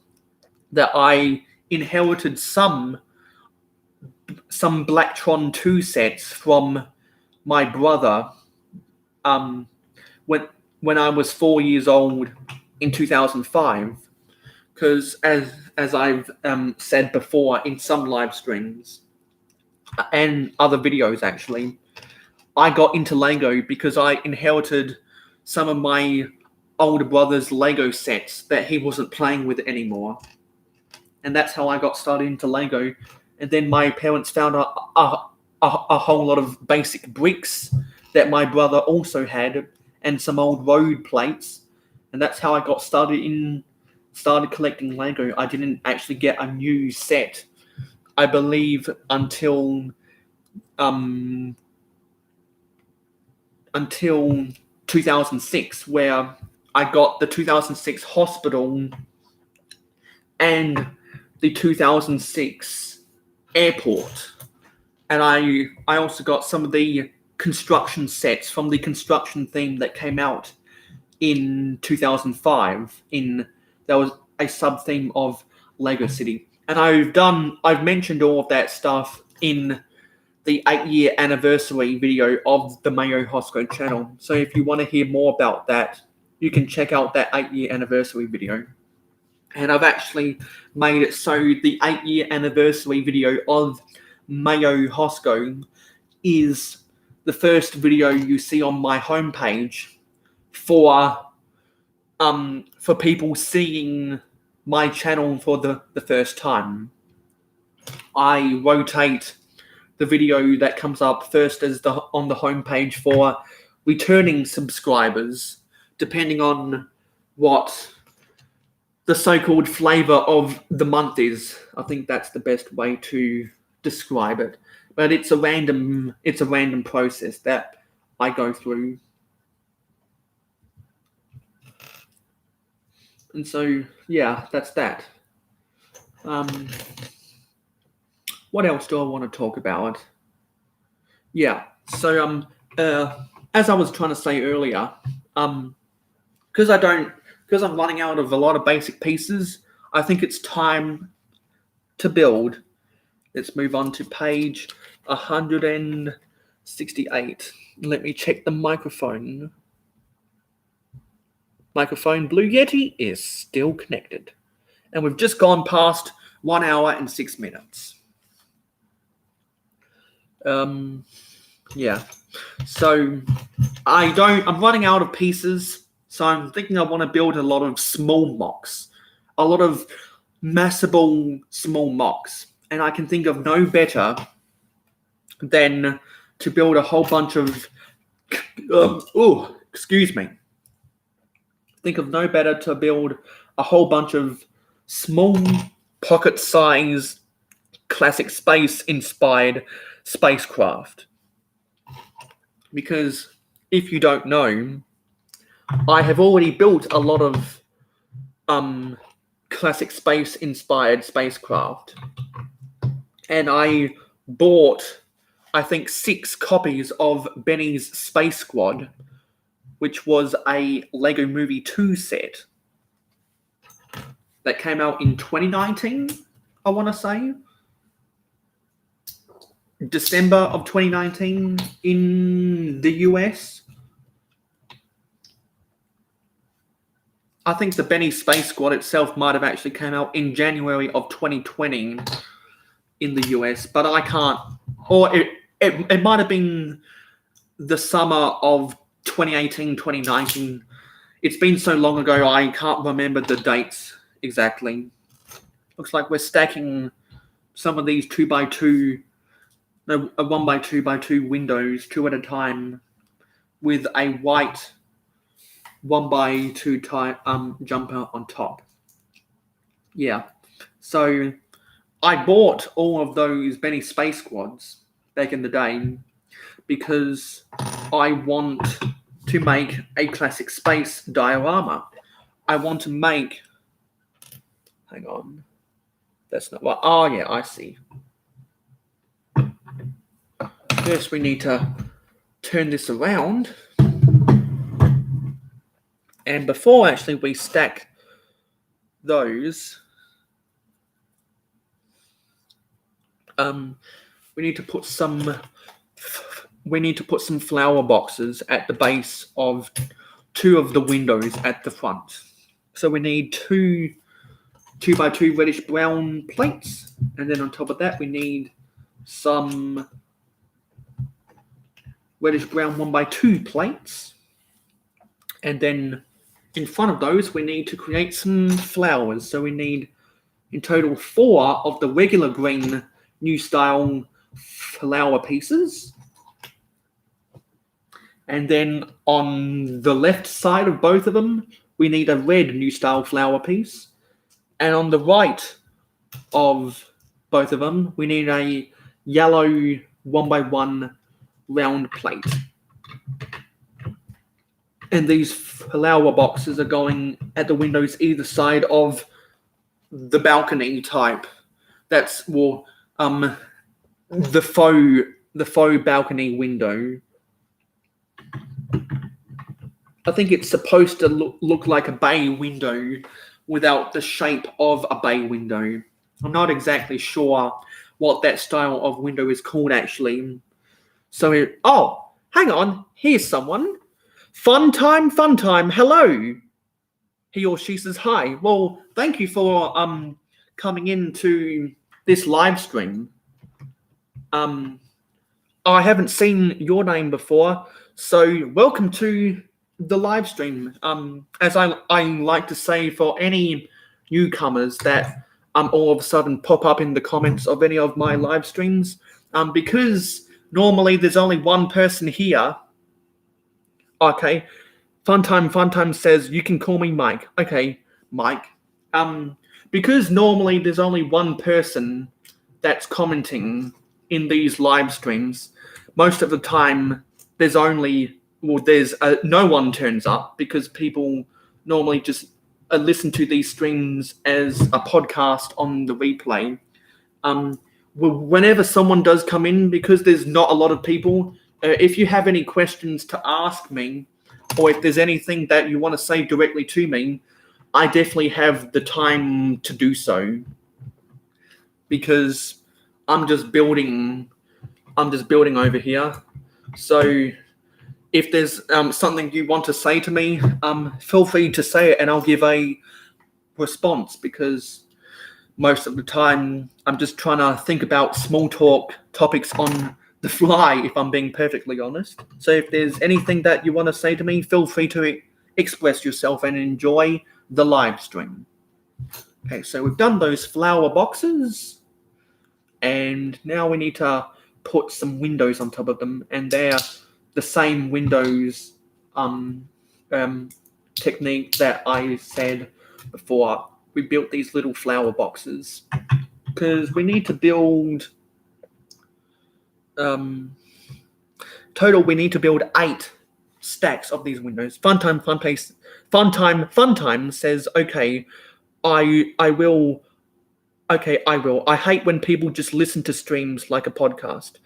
that I inherited some Blacktron 2 sets from my brother when I was 4 years old in 2005. Because as I've said before in some live streams and other videos actually, I got into Lego because I inherited some of my older brother's Lego sets that he wasn't playing with anymore. And that's how I got started into Lego. And then my parents found a whole lot of basic bricks that my brother also had, and some old road plates. And that's how I got started collecting Lego. I didn't actually get a new set, I believe, until 2006, where I got the 2006 Hospital and the 2006 Airport. And I also got some of the construction sets from the construction theme that came out in 2005. That was a sub-theme of Lego City. And I've mentioned all of that stuff in the 8-year anniversary video of the mayohosko channel. So if you want to hear more about that, you can check out that 8-year anniversary video. And I've actually made it so the 8-year anniversary video of Mayohosko is the first video you see on my homepage for people seeing my channel for the first time. I rotate the video that comes up first as on the homepage for returning subscribers, depending on what the so-called flavor of the month is. I think that's the best way to describe it. But it's a random process that I go through. And so, yeah, that's that. What else do I want to talk about? Yeah, so as I was trying to say earlier, because I'm running out of a lot of basic pieces, I think it's time to build. Let's move on to page 168. Let me check the microphone. Microphone Blue Yeti is still connected. And we've just gone past 1 hour and 6 minutes. Yeah. So I'm running out of pieces. So I'm thinking I want to build a lot of small mocks. A lot of massable small mocks. And I can think of no better than to build a whole bunch of think of no better to build a whole bunch of small pocket-sized classic space-inspired spacecraft. Because if you don't know, I have already built a lot of classic space-inspired spacecraft. And I bought, I think, 6 copies of Benny's Space Squad, which was a Lego Movie 2 set that came out in 2019, I want to say. December of 2019 in the US. I think the Benny Space Squad itself might have actually came out in January of 2020 in the US, but I can't, or it might have been the summer of 2018, 2019. It's been so long ago, I can't remember the dates exactly. Looks like we're stacking some of these 2x2, no, 1x2x2 windows, 2 at a time, with a white 1x2 type jumper on top. Yeah, so I bought all of those Benny Space Squads back in the day because I want to make a classic space diorama. I want to make, hang on, that's not what, oh yeah, I see. First we need to turn this around. And before actually we stack those, we need to put some flower boxes at the base of 2 of the windows at the front. So we need 2 2x2 reddish brown plates, and then on top of that we need some reddish brown 1x2 plates, and then in front of those we need to create some flowers. So we need in total 4 of the regular green new style flower pieces. And then on the left side of both of them, we need a red new style flower piece. And on the right of both of them, we need a yellow 1x1 round plate. And these flower boxes are going at the windows either side of the balcony type. That's the faux balcony window. I think it's supposed to look like a bay window without the shape of a bay window. I'm not exactly sure what that style of window is called actually. So, oh, hang on, here's someone. Fun time, hello. he or she says hi. Well, thank you for coming into this live stream. I haven't seen your name before, so welcome to the live stream. As I like to say for any newcomers that all of a sudden pop up in the comments of any of my live streams, because normally there's only one person here. Okay, Funtime says you can call me Mike. Okay, Mike. Because normally there's only one person that's commenting in these live streams. Most of the time, there's no one turns up because people normally just listen to these streams as a podcast on the replay. Whenever someone does come in, because there's not a lot of people, if you have any questions to ask me, or if there's anything that you want to say directly to me, I definitely have the time to do so. Because I'm just building over here. So if there's something you want to say to me, feel free to say it and I'll give a response, because most of the time I'm just trying to think about small talk topics on the fly, if I'm being perfectly honest. So if there's anything that you want to say to me, feel free to express yourself and enjoy the live stream. Okay, so we've done those flower boxes. And now we need to put some windows on top of them, and they're the same windows technique that I said before. We built these little flower boxes because we need to build total. We need to build 8 stacks of these windows. Funtime says, okay, I will. Okay, I will. I hate when people just listen to streams like a podcast.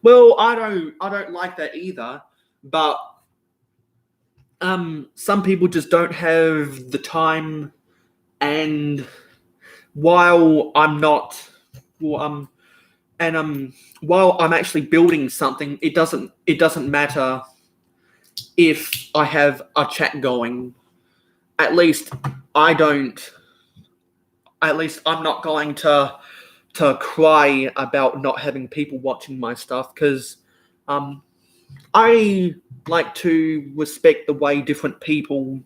Well, I don't like that either, but some people just don't have the time, and while I'm actually building something, it doesn't matter if I have a chat going. At least I'm not going to cry about not having people watching my stuff, because I like to respect the way different people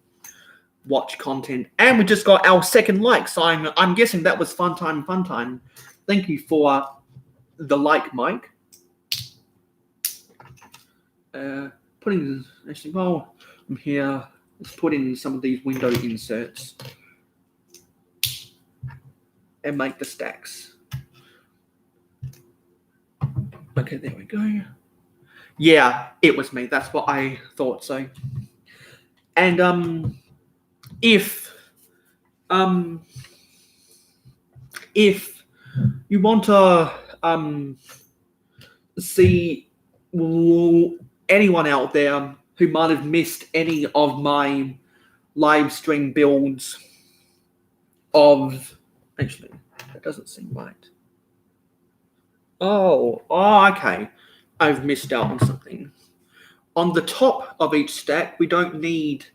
watch content. And we just got our second like, so I'm guessing that was fun time. Thank you for the like, Mike. I'm here. Let's put in some of these window inserts and make the stacks. Okay, there we go. Yeah, it was me. That's what I thought so. And if you want to see anyone out there who might have missed any of my live stream builds of... Actually, that doesn't seem right. Oh, okay. I've missed out on something. On the top of each stack, we don't need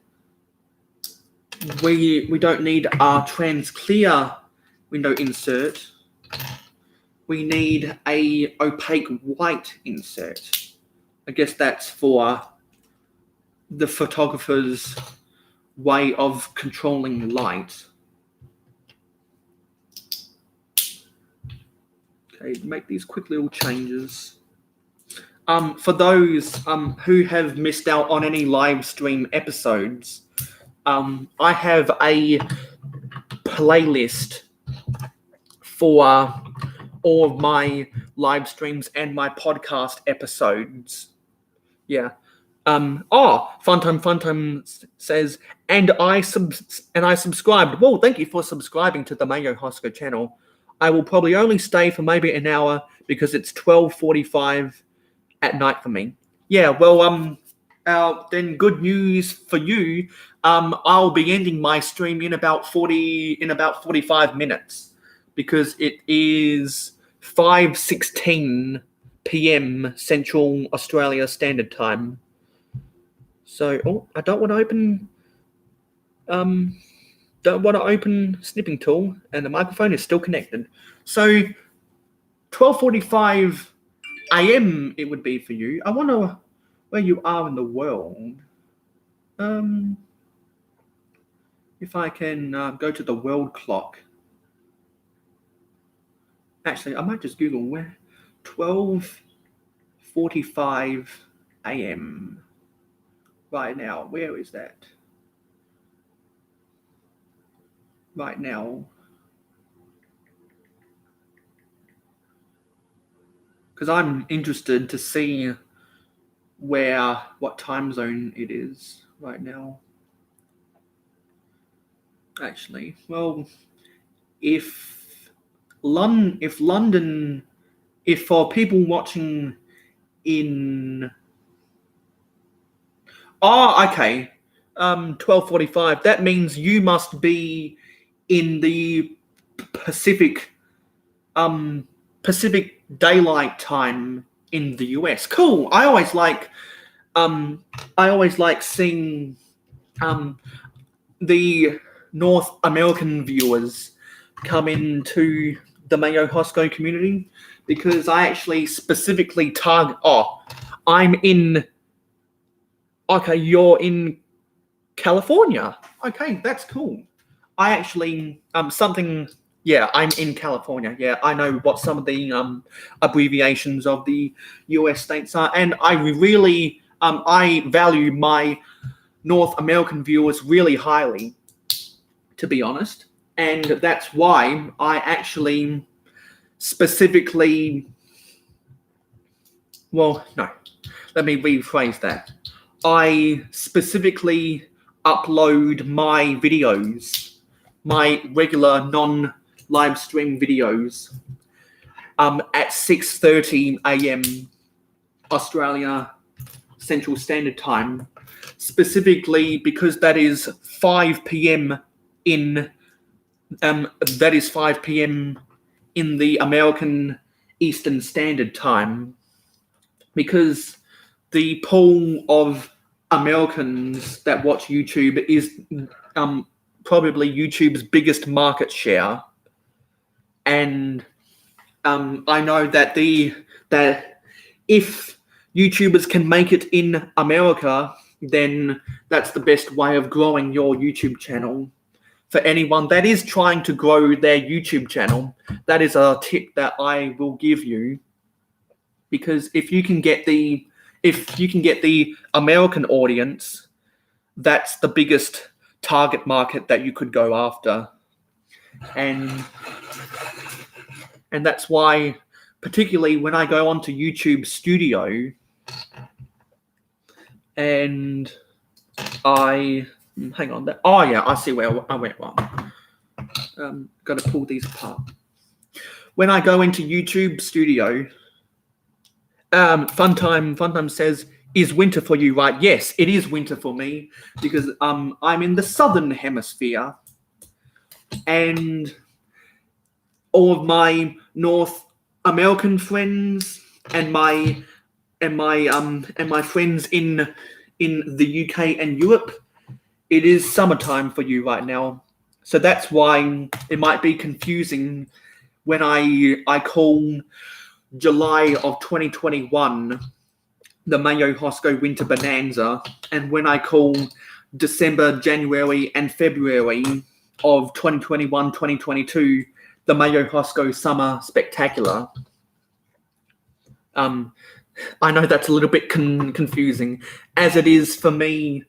our trans clear window insert. We need a opaque white insert. I guess that's for the photographer's way of controlling light. Okay, make these quick little changes. For those who have missed out on any live stream episodes, I have a playlist for all of my live streams and my podcast episodes. Yeah. Funtime says, and I subscribed. Well, thank you for subscribing to the mayohosko channel. I will probably only stay for maybe an hour because it's 12:45 at night for me. Yeah, well, then good news for you. I'll be ending my stream in about 45 minutes because it is 5:16 p.m. Central Australia Standard Time. So, I don't want to open don't want to open snipping tool, and the microphone is still connected. So 12:45 a.m. it would be for you. I wonder where you are in the world. If I can go to the world clock. Actually, I might just Google where 12:45 a.m. right now. Where is that? Right now. Because I'm interested to see what time zone it is right now. Actually, well, if for people watching in, okay, 12:45. That means you must be in the Pacific daylight time in the US. Cool. I always like seeing the North American viewers come into the mayohosko community, because I actually specifically target. I'm in. Okay, you're in California. Okay, that's cool. I actually something. Yeah, I'm in California. Yeah, I know what some of the abbreviations of the US states are, and I really I value my North American viewers really highly, to be honest, and that's why I actually specifically. Well, no, let me rephrase that. I specifically upload my videos, my regular non-live stream videos, at 6:30 a.m. Australia Central Standard Time, specifically because that is 5 p.m. in the American Eastern Standard Time, because the pool of Americans that watch YouTube is probably YouTube's biggest market share, and I know that that if YouTubers can make it in America, then that's the best way of growing your YouTube channel. For anyone that is trying to grow their YouTube channel, that is a tip that I will give you, because if you can get the American audience, that's the biggest target market that you could go after. And that's why, particularly when I go onto YouTube Studio and I hang on that. Oh yeah, I see where I went wrong. Got to pull these apart. When I go into YouTube Studio, Funtime says, "Is winter for you?" Right? Yes, it is winter for me, because I'm in the southern hemisphere, and all of my North American friends and my friends in the UK and Europe, it is summertime for you right now. So that's why it might be confusing when I call July of 2021 the mayohosko winter bonanza, and when I call December, January, and February of 2021-2022 the mayohosko summer spectacular. I know that's a little bit confusing, as it is for me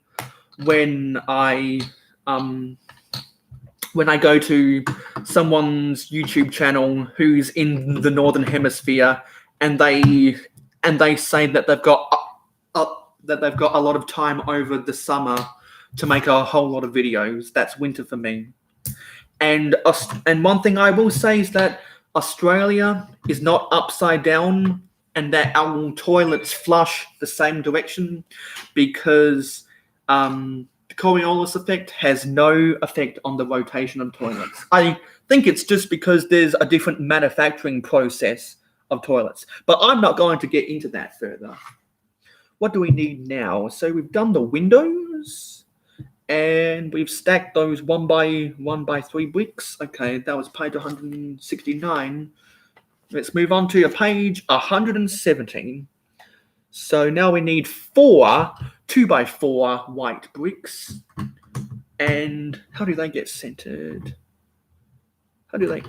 when I go to someone's YouTube channel who's in the Northern Hemisphere, and they say that they've got a lot of time over the summer to make a whole lot of videos. That's winter for me. And one thing I will say is that Australia is not upside down, and that our toilets flush the same direction, because the Coriolis effect has no effect on the rotation of toilets. I think it's just because there's a different manufacturing process of toilets. But I'm not going to get into that further. What do we need now? So we've done the windows, And we've stacked those 1x1x3 bricks. Okay, that was page 169. Let's move on to page 117. So now we need 4 2x4 white bricks. And how do they get centered? How do they...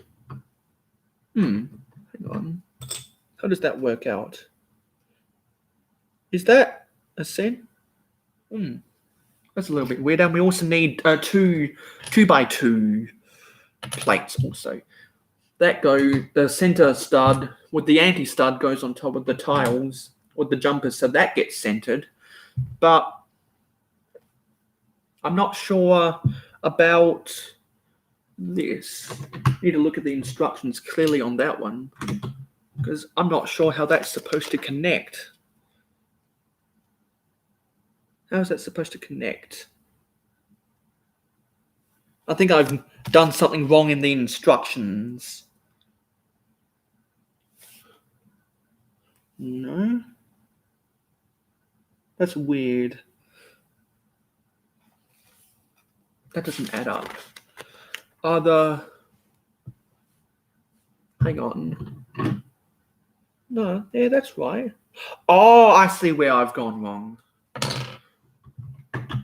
hang on. How does that work out? Is that a cent? That's a little bit weird. And we also need 2x2 plates also. The center stud with the anti-stud goes on top of the tiles with the jumpers, so that gets centered. But I'm not sure about this. Need to look at the instructions clearly on that one, because I'm not sure how that's supposed to connect. How is that supposed to connect? I think I've done something wrong in the instructions. No? That's weird. That doesn't add up. Hang on. No, yeah, that's right. Oh, I see where I've gone wrong.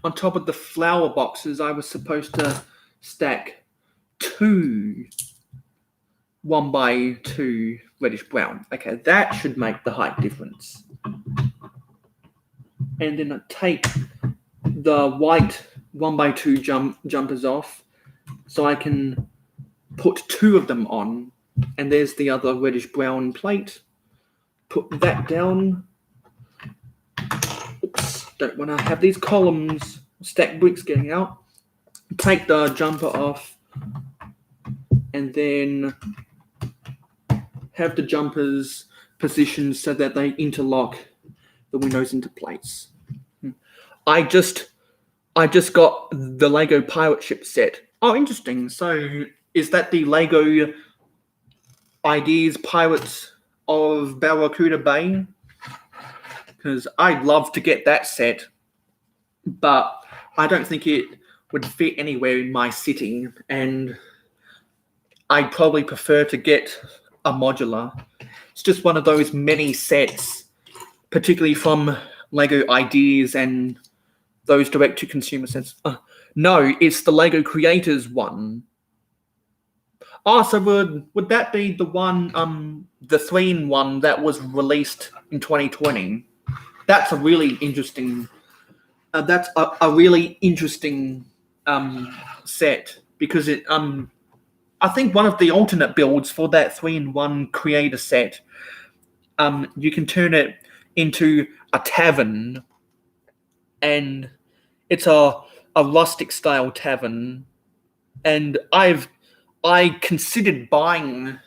On top of the flower boxes, I was supposed to stack 2 1x2 reddish brown. Okay, that should make the height difference. And then I take the white 1x2 jumpers off, so I can put 2 of them on. And there's the other reddish brown plate. Put that down. Oops, don't want to have these columns, stacked bricks getting out. Take the jumper off, and then have the jumpers positioned so that they interlock the windows into place. I just got the Lego pirate ship set. Oh, interesting. So is that the Lego Ideas Pirates of Barracuda Bay? Because I'd love to get that set, but I don't think it would fit anywhere in my city, and I'd probably prefer to get a modular. It's just one of those many sets, particularly from Lego Ideas and those direct-to-consumer sets. No, it's the Lego Creators one. Oh, so would that be the one, the 3-in-1 that was released in 2020? That's a really interesting. That's a really interesting set, because it I think one of the alternate builds for that 3-in-1 creator set, you can turn it into a tavern, and it's a rustic style tavern, and I considered buying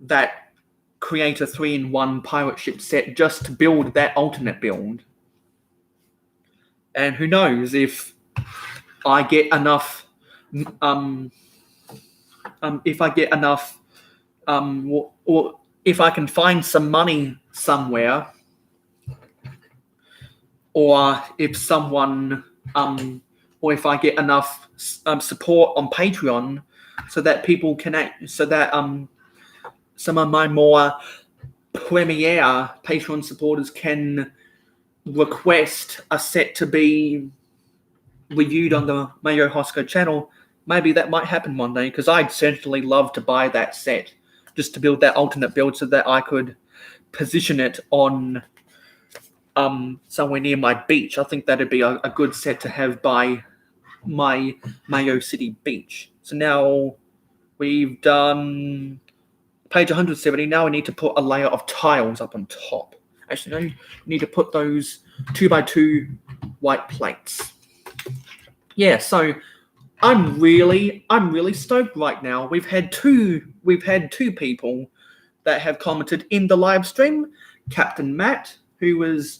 that creator 3-in-1 pirate ship set just to build that alternate build. And who knows if I get enough, if I get enough, or if I can find some money somewhere, or if someone, or if I get enough support on Patreon, so that people can so that some of my more premier Patreon supporters can request a set to be reviewed on the mayohosko channel. Maybe that might happen one day, because I'd certainly love to buy that set just to build that alternate build so that I could position it on somewhere near my beach. I think that'd be a good set to have by my Mayo City beach. So now we've done page 170. Now we need to put a layer of tiles up on top. Actually, no, we need to put those 2x2 white plates. Yeah, so I'm really stoked right now. We've had two people that have commented in the live stream. Captain Matt, who was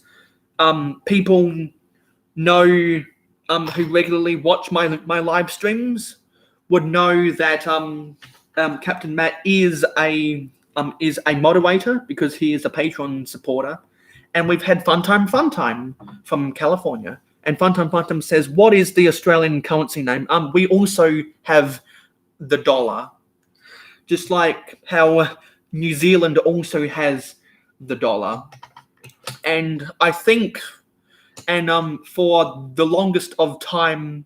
people know who regularly watch my live streams would know that Captain Matt is a moderator, because he is a Patreon supporter. And we've had Funtime from California, And Funtum says, what is the Australian currency name? We also have the dollar. Just like how New Zealand also has the dollar. And I think, for the longest of time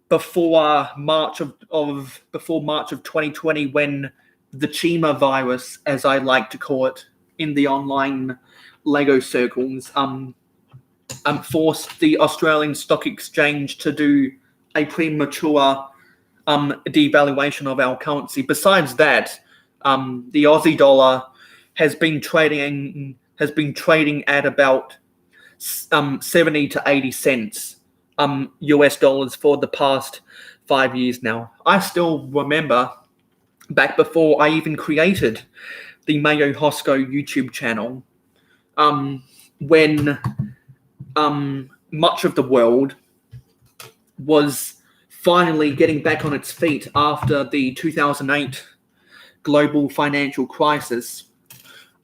before March of 2020, when the Chima virus, as I like to call it in the online Lego circles, forced the Australian Stock Exchange to do a premature devaluation of our currency. Besides that, the Aussie dollar has been trading at about 70 to 80 cents US dollars for the past 5 years now. I still remember back before I even created the mayohosko YouTube channel, when much of the world was finally getting back on its feet after the 2008 global financial crisis.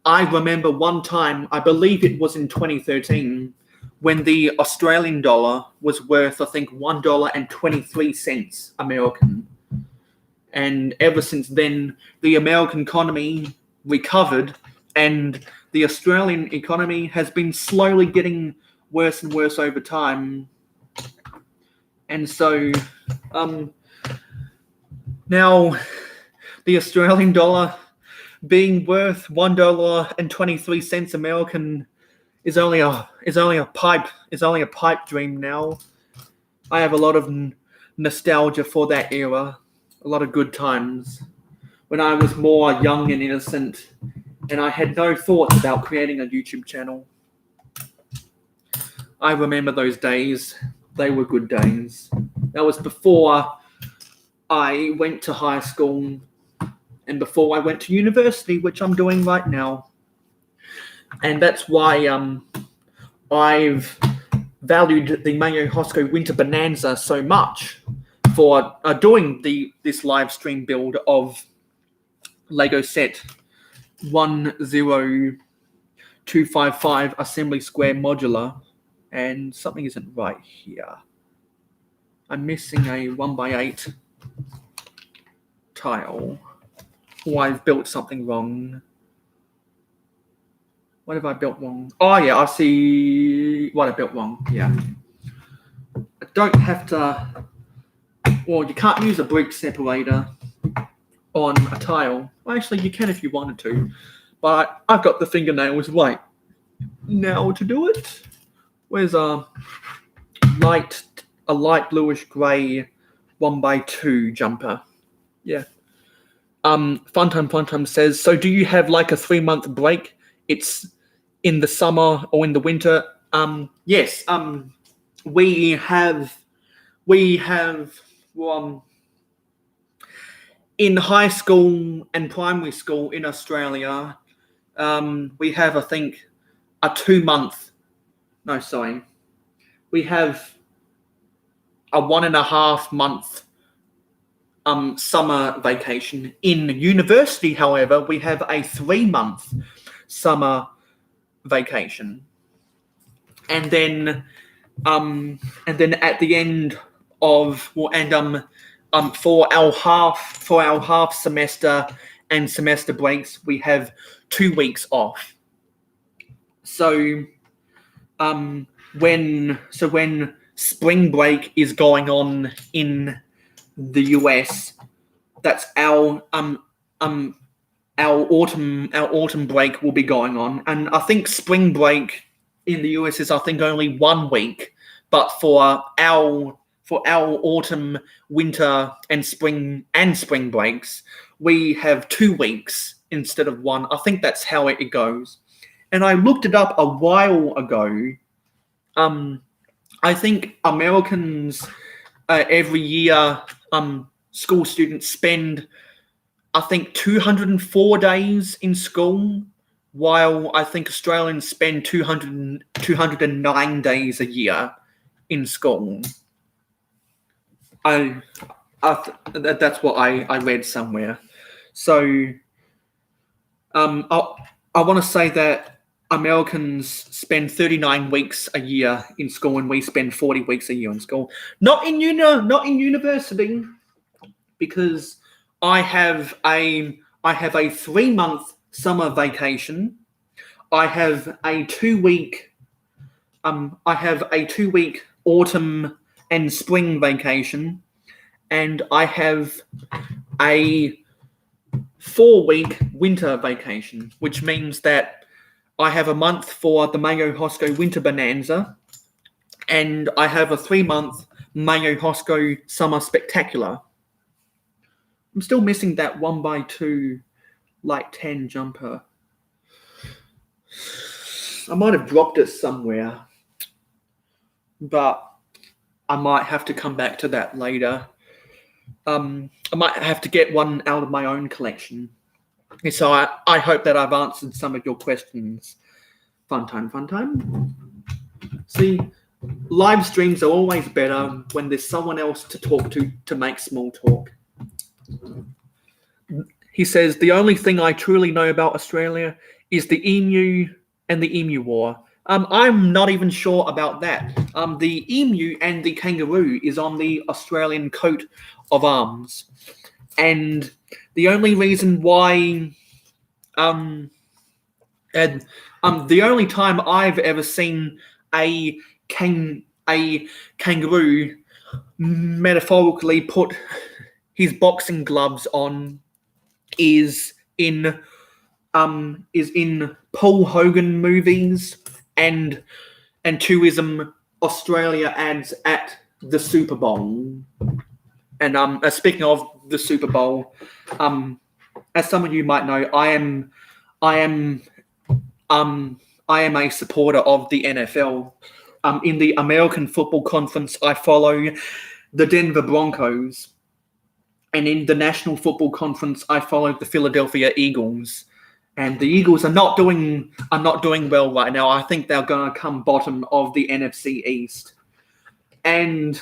I remember one time, I believe it was in 2013, when the Australian dollar was worth, I think, $1.23 American. And ever since then, the American economy recovered, and the Australian economy has been slowly getting worse and worse over time. And so, now the Australian dollar being worth $1.23 American is only a pipe dream now. I have a lot of nostalgia for that era, a lot of good times when I was more young and innocent, and I had no thoughts about creating a YouTube channel. I remember those days. They were good days. That was before I went to high school and before I went to university, which I'm doing right now. And that's why I've valued the mayohosko Winter Bonanza so much for doing this live stream build of Lego set 10255 assembly square modular. And something isn't right here. I'm missing a 1x8 tile. Or I've built something wrong. What have I built wrong? Oh yeah, I see what I built wrong. Yeah. I don't have to... Well, you can't use a brick separator on a tile. Well, actually, you can if you wanted to. But I've got the fingernails right now to do it. Where's a light bluish grey 1x2 jumper? Yeah. Funtime says, so do you have like a 3-month break? It's in the summer or in the winter? Yes. We have in high school and primary school in Australia, we have, I think, a 2-month. No, sorry. We have a 1.5 month summer vacation. In university, however, we have a 3-month summer vacation. And then at the end of for our half semester and semester breaks, we have 2 weeks off. So when spring break is going on in the US, that's our autumn break will be going on, and I think spring break in the US is, I think, only 1 week, but for our autumn, winter, and spring breaks, we have 2 weeks instead of 1. I think that's how it goes. And I looked it up a while ago. I think Americans every year, school students spend, I think, 204 days in school, while I think Australians spend 209 days a year in school. That's what I read somewhere. So I want to say that Americans spend 39 weeks a year in school, and we spend 40 weeks a year in school. Not in university, because I have a 3-month summer vacation. I have a 2-week autumn and spring vacation, and I have a 4-week winter vacation, which means that I have a month for the Mayohosko Winter Bonanza, and I have a 3-month Mayohosko Summer Spectacular. I'm still missing that 1x2 like 10 jumper. I might have dropped it somewhere, but I might have to come back to that later. I might have to get one out of my own collection. So I hope that I've answered some of your questions. Fun time. See, live streams are always better when there's someone else to talk to make small talk. He says, the only thing I truly know about Australia is the emu and the emu war. I'm not even sure about that. The emu and the kangaroo is on the Australian coat of arms. And the only reason why... the only time I've ever seen a kangaroo metaphorically put his boxing gloves on is in Paul Hogan movies and tourism Australia ads at the Super Bowl. And speaking of the Super Bowl, as some of you might know, I am a supporter of the NFL. In the American Football Conference, I follow the Denver Broncos, and in the National Football Conference, I follow the Philadelphia Eagles. And the Eagles are not doing well right now. I think they're going to come bottom of the NFC East. And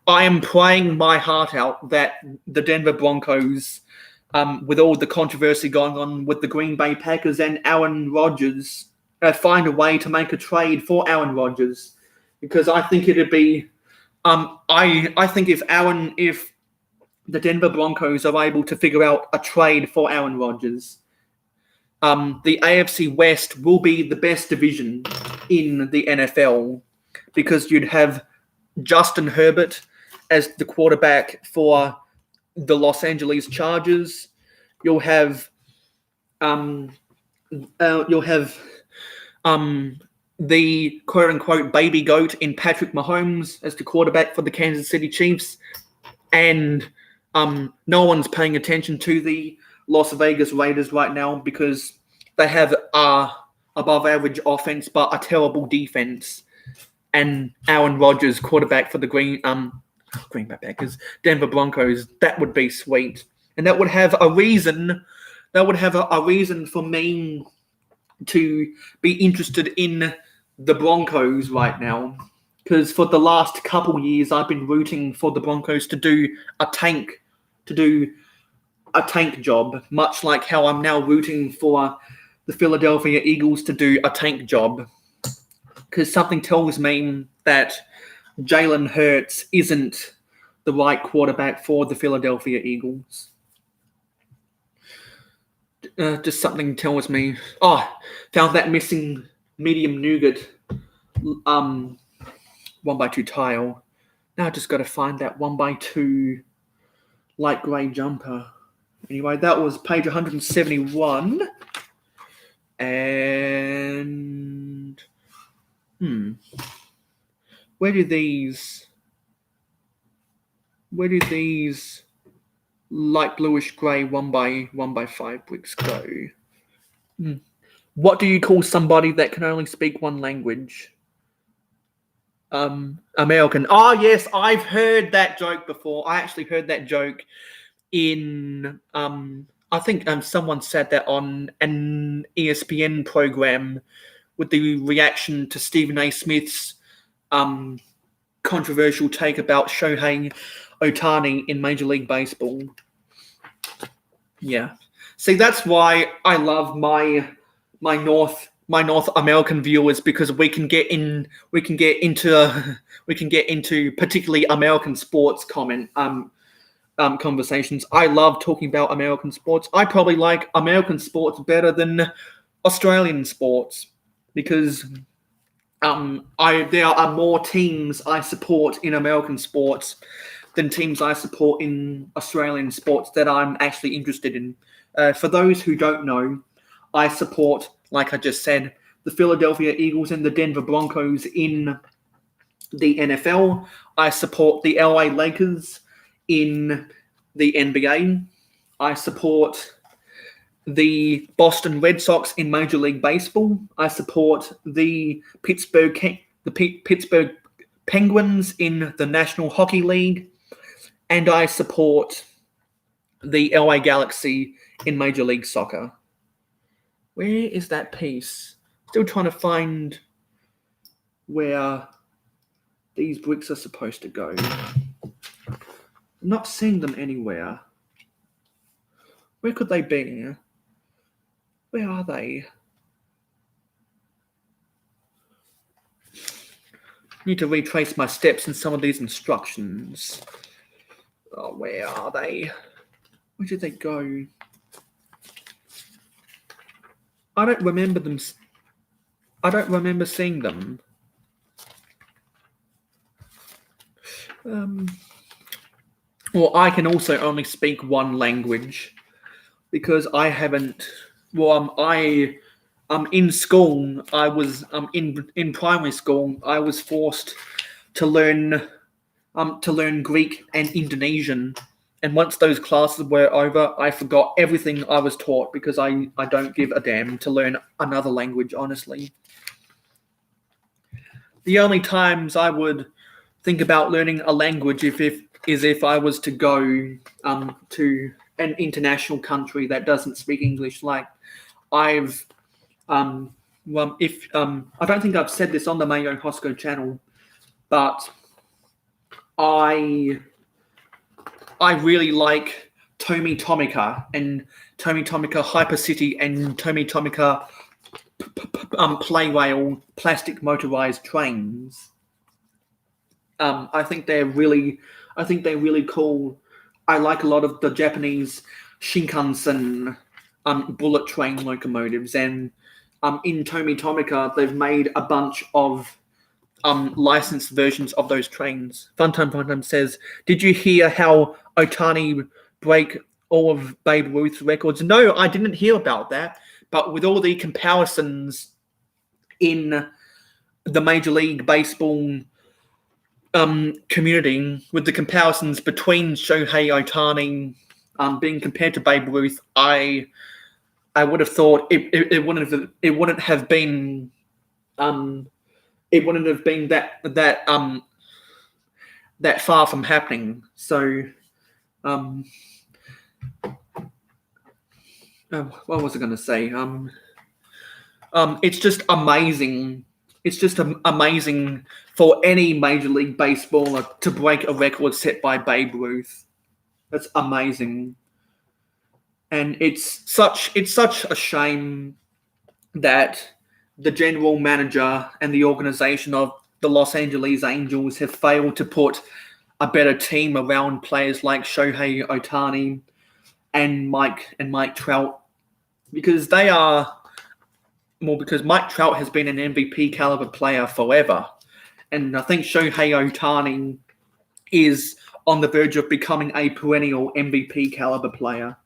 I am praying my heart out that the Denver Broncos, with all the controversy going on with the Green Bay Packers and Aaron Rodgers, find a way to make a trade for Aaron Rodgers, because I think it'd be, I think if the Denver Broncos are able to figure out a trade for Aaron Rodgers, the AFC West will be the best division in the NFL, because you'd have Justin Herbert as the quarterback for the Los Angeles Chargers. You'll have the quote-unquote baby goat in Patrick Mahomes as the quarterback for the Kansas City Chiefs. And no one's paying attention to the Las Vegas Raiders right now because they have above-average offense but a terrible defense. And Aaron Rodgers, quarterback for the Green Bay Packers, Denver Broncos, that would be sweet. And that would have a reason. That would have a reason for me to be interested in the Broncos right now, because for the last couple years I've been rooting for the Broncos to do a tank job, much like how I'm now rooting for the Philadelphia Eagles to do a tank job, because something tells me that Jalen Hurts isn't the right quarterback for the Philadelphia Eagles. Just something tells me. Oh, found that missing medium nougat 1x2 tile. Now I just got to find that 1x2 light grey jumper. Anyway, that was page 171. And where do these light bluish grey 1x5 bricks go? What do you call somebody that can only speak one language? American. Oh yes, I've heard that joke before. I actually heard that joke in I think someone said that on an ESPN program with the reaction to Stephen A. Smith's controversial take about Shohei Ohtani in Major League Baseball. Yeah. See, that's why I love my North North American viewers, because we can get into particularly American sports conversations. I love talking about American sports. I probably like American sports better than Australian sports because there are more teams I support in American sports than teams I support in Australian sports that I'm actually interested in. For those who don't know, I support, like I just said, the Philadelphia Eagles and the Denver Broncos in the NFL. I support the LA Lakers in the NBA. I support the Boston Red Sox in Major League Baseball. I support the Pittsburgh Penguins in the National Hockey League. And I support the LA Galaxy in Major League Soccer. Where is that piece? Still trying to find where these bricks are supposed to go. I'm not seeing them anywhere. Where could they be? Where are they? Need to retrace my steps in some of these instructions. Oh, where are they? Where did they go? I don't remember them. I don't remember seeing them. Well, I can also only speak one language because I haven't. Well, in school, I was in primary school. I was forced to learn Greek and Indonesian, and once those classes were over, I forgot everything I was taught because I don't give a damn to learn another language. Honestly, the only times I would think about learning a language is if I was to go to an international country that doesn't speak English. Like I don't think I've said this on the mayohosko channel, but I really like Tomi Tomica and Tomi Tomica Hypercity and Tomi Tomica Playrail plastic motorized trains. I think they're really cool. I like a lot of the Japanese Shinkansen bullet train locomotives, and in Tomi Tomica they've made a bunch of licensed versions of those trains. Funtime says, "Did you hear how Otani break all of Babe Ruth's records?" No, I didn't hear about that. But with all the comparisons in the Major League Baseball community, with the comparisons between Shohei Otani being compared to Babe Ruth, I would have thought it wouldn't have been that far from happening. So, what was I going to say? It's just amazing. It's just amazing for any Major League Baseballer to break a record set by Babe Ruth. That's amazing. And it's such a shame that the general manager and the organization of the Los Angeles Angels have failed to put a better team around players like Shohei Otani and Mike Trout, because Mike Trout has been an MVP caliber player forever, and I think Shohei Otani is on the verge of becoming a perennial MVP caliber player.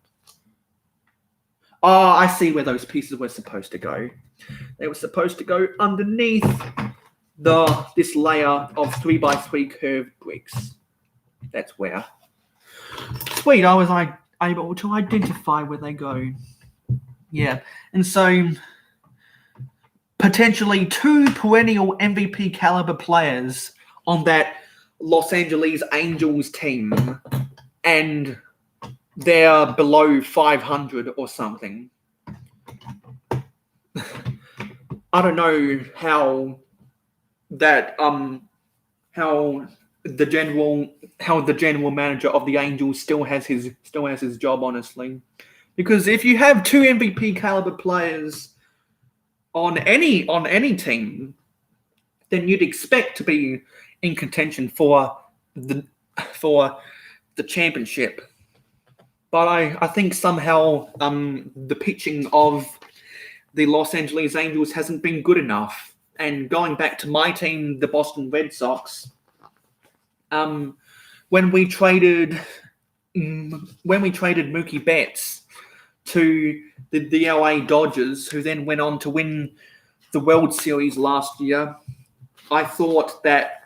Oh, I see where those pieces were supposed to go. They were supposed to go underneath this layer of 3x3 curved bricks. That's where. Sweet, I was able to identify where they go. Yeah, and so potentially two perennial MVP caliber players on that Los Angeles Angels team, and they're below 500 or something. I don't know how the general manager of the Angels still has his job, honestly, because if you have two MVP caliber players on any team, then you'd expect to be in contention for the championship. But I think somehow the pitching of the Los Angeles Angels hasn't been good enough. And going back to my team, the Boston Red Sox, when we traded Mookie Betts to the LA Dodgers, who then went on to win the World Series last year, I thought that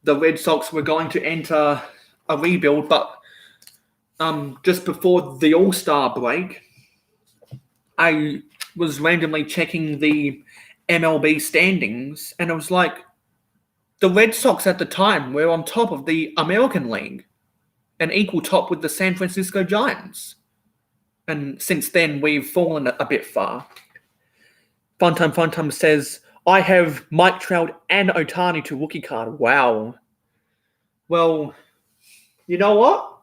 the Red Sox were going to enter a rebuild, but just before the All-Star break, I was randomly checking the MLB standings, and it was like the Red Sox at the time were on top of the American League and equal top with the San Francisco Giants. And since then, we've fallen a bit far. Funtime says, I have Mike Trout and Ohtani to rookie card. Wow. Well, you know what?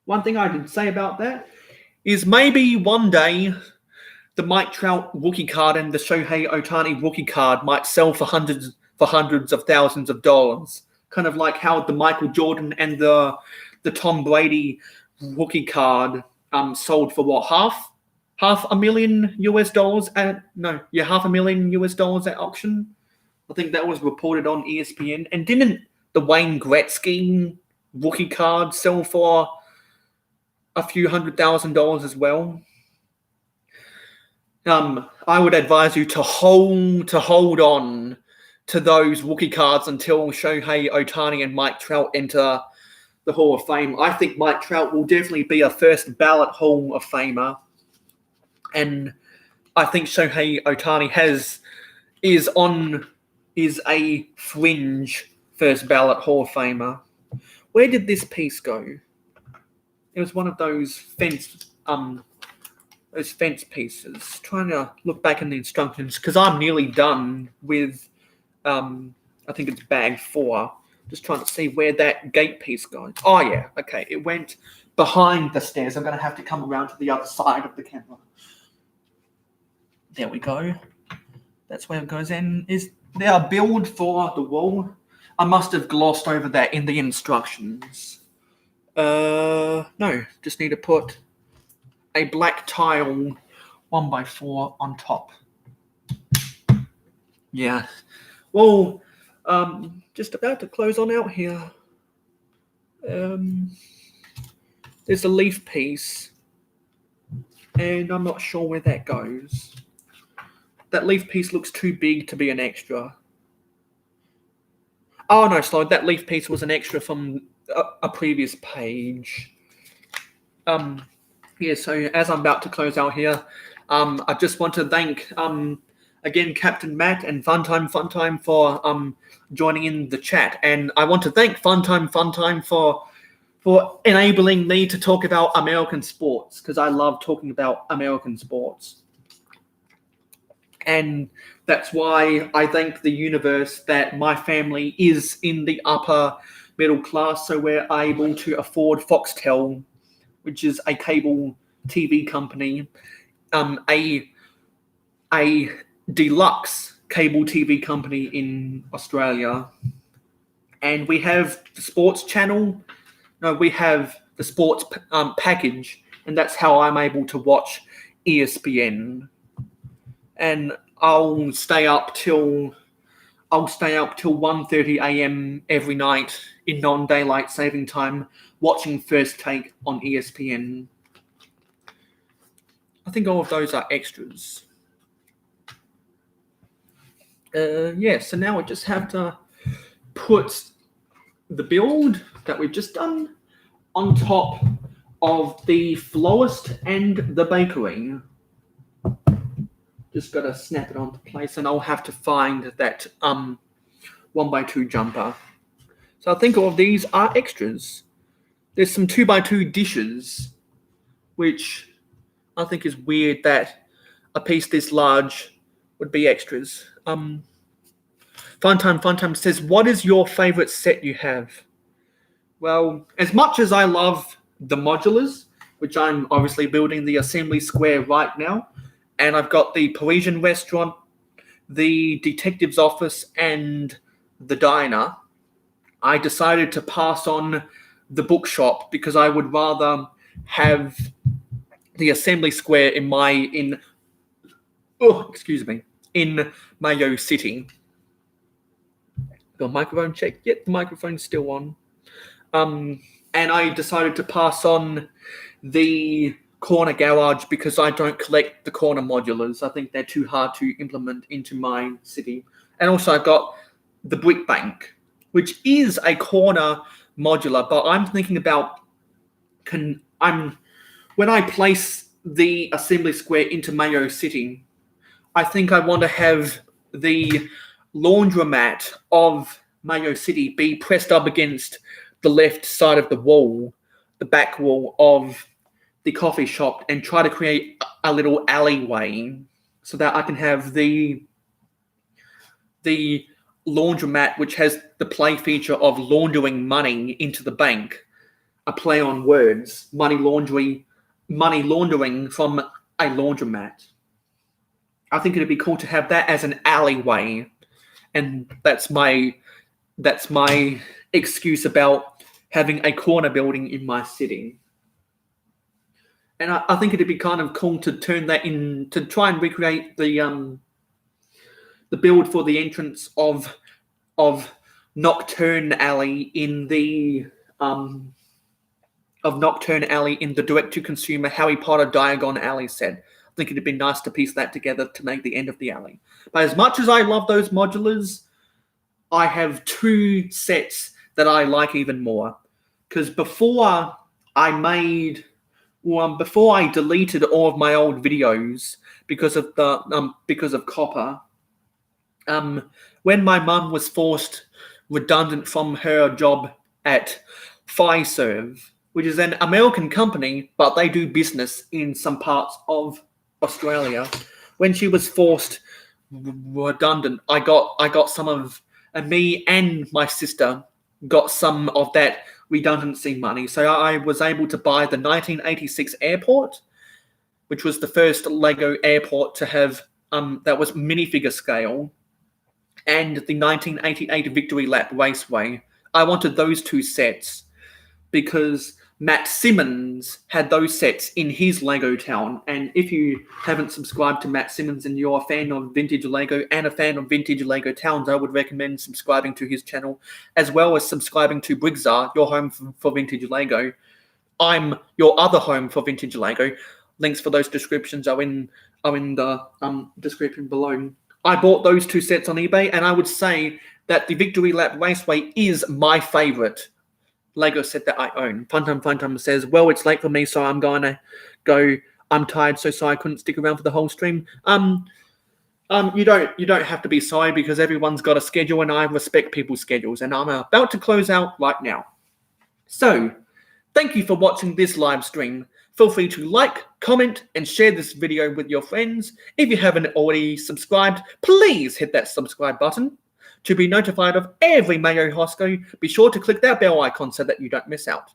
One thing I can say about that is maybe one day the Mike Trout rookie card and the Shohei Ohtani rookie card might sell for hundreds of thousands of dollars. Kind of like how the Michael Jordan and the Tom Brady rookie card sold for what, half a million US dollars at $500,000 at auction. I think that was reported on ESPN. And didn't the Wayne Gretzky rookie card sell for a few $100,000 as well? I would advise you to hold on to those rookie cards until Shohei Ohtani and Mike Trout enter the Hall of Fame. I think Mike Trout will definitely be a first ballot Hall of Famer, and I think Shohei Ohtani is a fringe first ballot Hall of Famer. Where did this piece go? It was one of those fence pieces. Trying to look back in the instructions because I'm nearly done with. I think it's bag 4. Just trying to see where that gate piece goes. Oh yeah, okay. It went behind the stairs. I'm going to have to come around to the other side of the camera. There we go. That's where it goes in. Is there a build for the wall? I must have glossed over that in the instructions. No, just need to put a black tile 1x4 on top. Yeah. Well, just about to close on out here. There's a leaf piece, and I'm not sure where that goes. That leaf piece looks too big to be an extra. Oh no, sorry, that leaf piece was an extra from a previous page. Yeah, so as I'm about to close out here, I just want to thank again Captain Matt and Funtime for joining in the chat, and I want to thank Funtime for enabling me to talk about American sports, because I love talking about American sports. And that's why I thank the universe that my family is in the upper middle class, so we're able to afford Foxtel, which is a cable TV company, a deluxe cable TV company in Australia. And we have the sports channel. No, we have the sports package, and that's how I'm able to watch ESPN. And I'll stay up till 1:30 a.m. every night in non-daylight saving time watching First Take on ESPN. I think all of those are extras. Yeah, so now we just have to put the build that we've just done on top of the florist and the bakery. Just got to snap it onto place, and I'll have to find that 1x2 jumper. So I think all of these are extras. There's some 2x2 dishes, which I think is weird that a piece this large would be extras. Funtime says, what is your favorite set you have? Well, as much as I love the modulars, which I'm obviously building the assembly square right now, and I've got the Parisian restaurant, the detective's office and the diner, I decided to pass on the bookshop because I would rather have the Assembly Square in Mayo City. The microphone check. Yep, the microphone's still on. And I decided to pass on the corner garage because I don't collect the corner modulars. I think they're too hard to implement into my city. And also I got the brick bank, which is a corner modular, but I'm thinking about when I place the Assembly Square into Mayo City, I think I want to have the laundromat of Mayo City be pressed up against the left side of the wall, the back wall of the coffee shop, and try to create a little alleyway so that I can have the laundromat, which has the play feature of laundering money into the bank, a play on words, money laundering from a laundromat. I think it'd be cool to have that as an alleyway, and that's my excuse about having a corner building in my city. And I think it'd be kind of cool to turn that in, to try and recreate the build for the entrance of Nocturne Alley in the direct-to-consumer Harry Potter Diagon Alley set. I think it'd be nice to piece that together to make the end of the alley. But as much as I love those modulars, I have two sets that I like even more. Because before I deleted all of my old videos because of copper, when my mum was forced redundant from her job at Fiserv, which is an American company, but they do business in some parts of Australia. When she was forced redundant, I got some of, and me and my sister got some of that redundancy money. So I was able to buy the 1986 airport, which was the first Lego airport to have that was minifigure scale, and the 1988 Victory Lap Raceway. I wanted those two sets because Matt Simmons had those sets in his Lego town. And if you haven't subscribed to Matt Simmons and you're a fan of vintage Lego and a fan of vintage Lego towns, I would recommend subscribing to his channel, as well as subscribing to Brigzar, your home for vintage Lego. I'm your other home for vintage Lego. Links for those descriptions are in the description below. I bought those two sets on eBay, and I would say that the Victory Lap Raceway is my favorite Lego set that I own. Funtime says, well, it's late for me, so I'm going to go. I'm tired, so sorry I couldn't stick around for the whole stream. You don't have to be sorry because everyone's got a schedule, and I respect people's schedules, and I'm about to close out right now. So, thank you for watching this live stream. Feel free to like, comment, and share this video with your friends. If you haven't already subscribed, please hit that subscribe button. To be notified of every mayohosko, be sure to click that bell icon so that you don't miss out.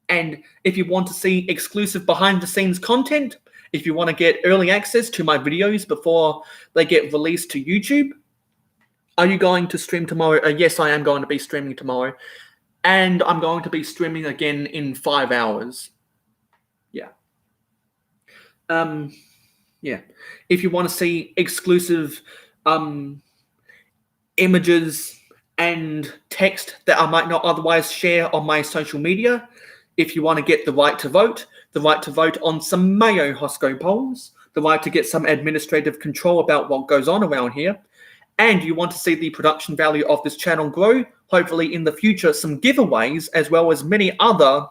And if you want to see exclusive behind-the-scenes content, if you want to get early access to my videos before they get released to YouTube, are you going to stream tomorrow? Yes, I am going to be streaming tomorrow. And I'm going to be streaming again in 5 hours. Yeah. If you want to see exclusive images and text that I might not otherwise share on my social media, if you want to get the right to vote on some mayohosko polls, the right to get some administrative control about what goes on around here, and you want to see the production value of this channel grow, hopefully in the future some giveaways as well as many other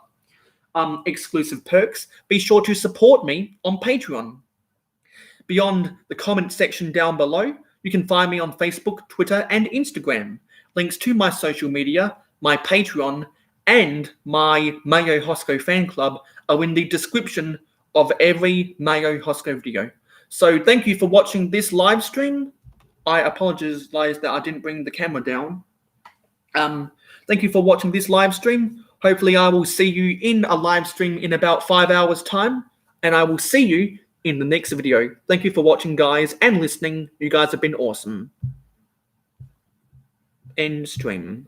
exclusive perks, be sure to support me on Patreon. Beyond the comment section down below, you can find me on Facebook, Twitter, and Instagram. Links to my social media, my Patreon, and my mayohosko fan club are in the description of every mayohosko video. So thank you for watching this live stream. I apologize that I didn't bring the camera down. Thank you for watching this live stream. Hopefully I will see you in a live stream in about 5 hours' time, and I will see you in the next video. Thank you for watching, guys, and listening. You guys have been awesome. End stream.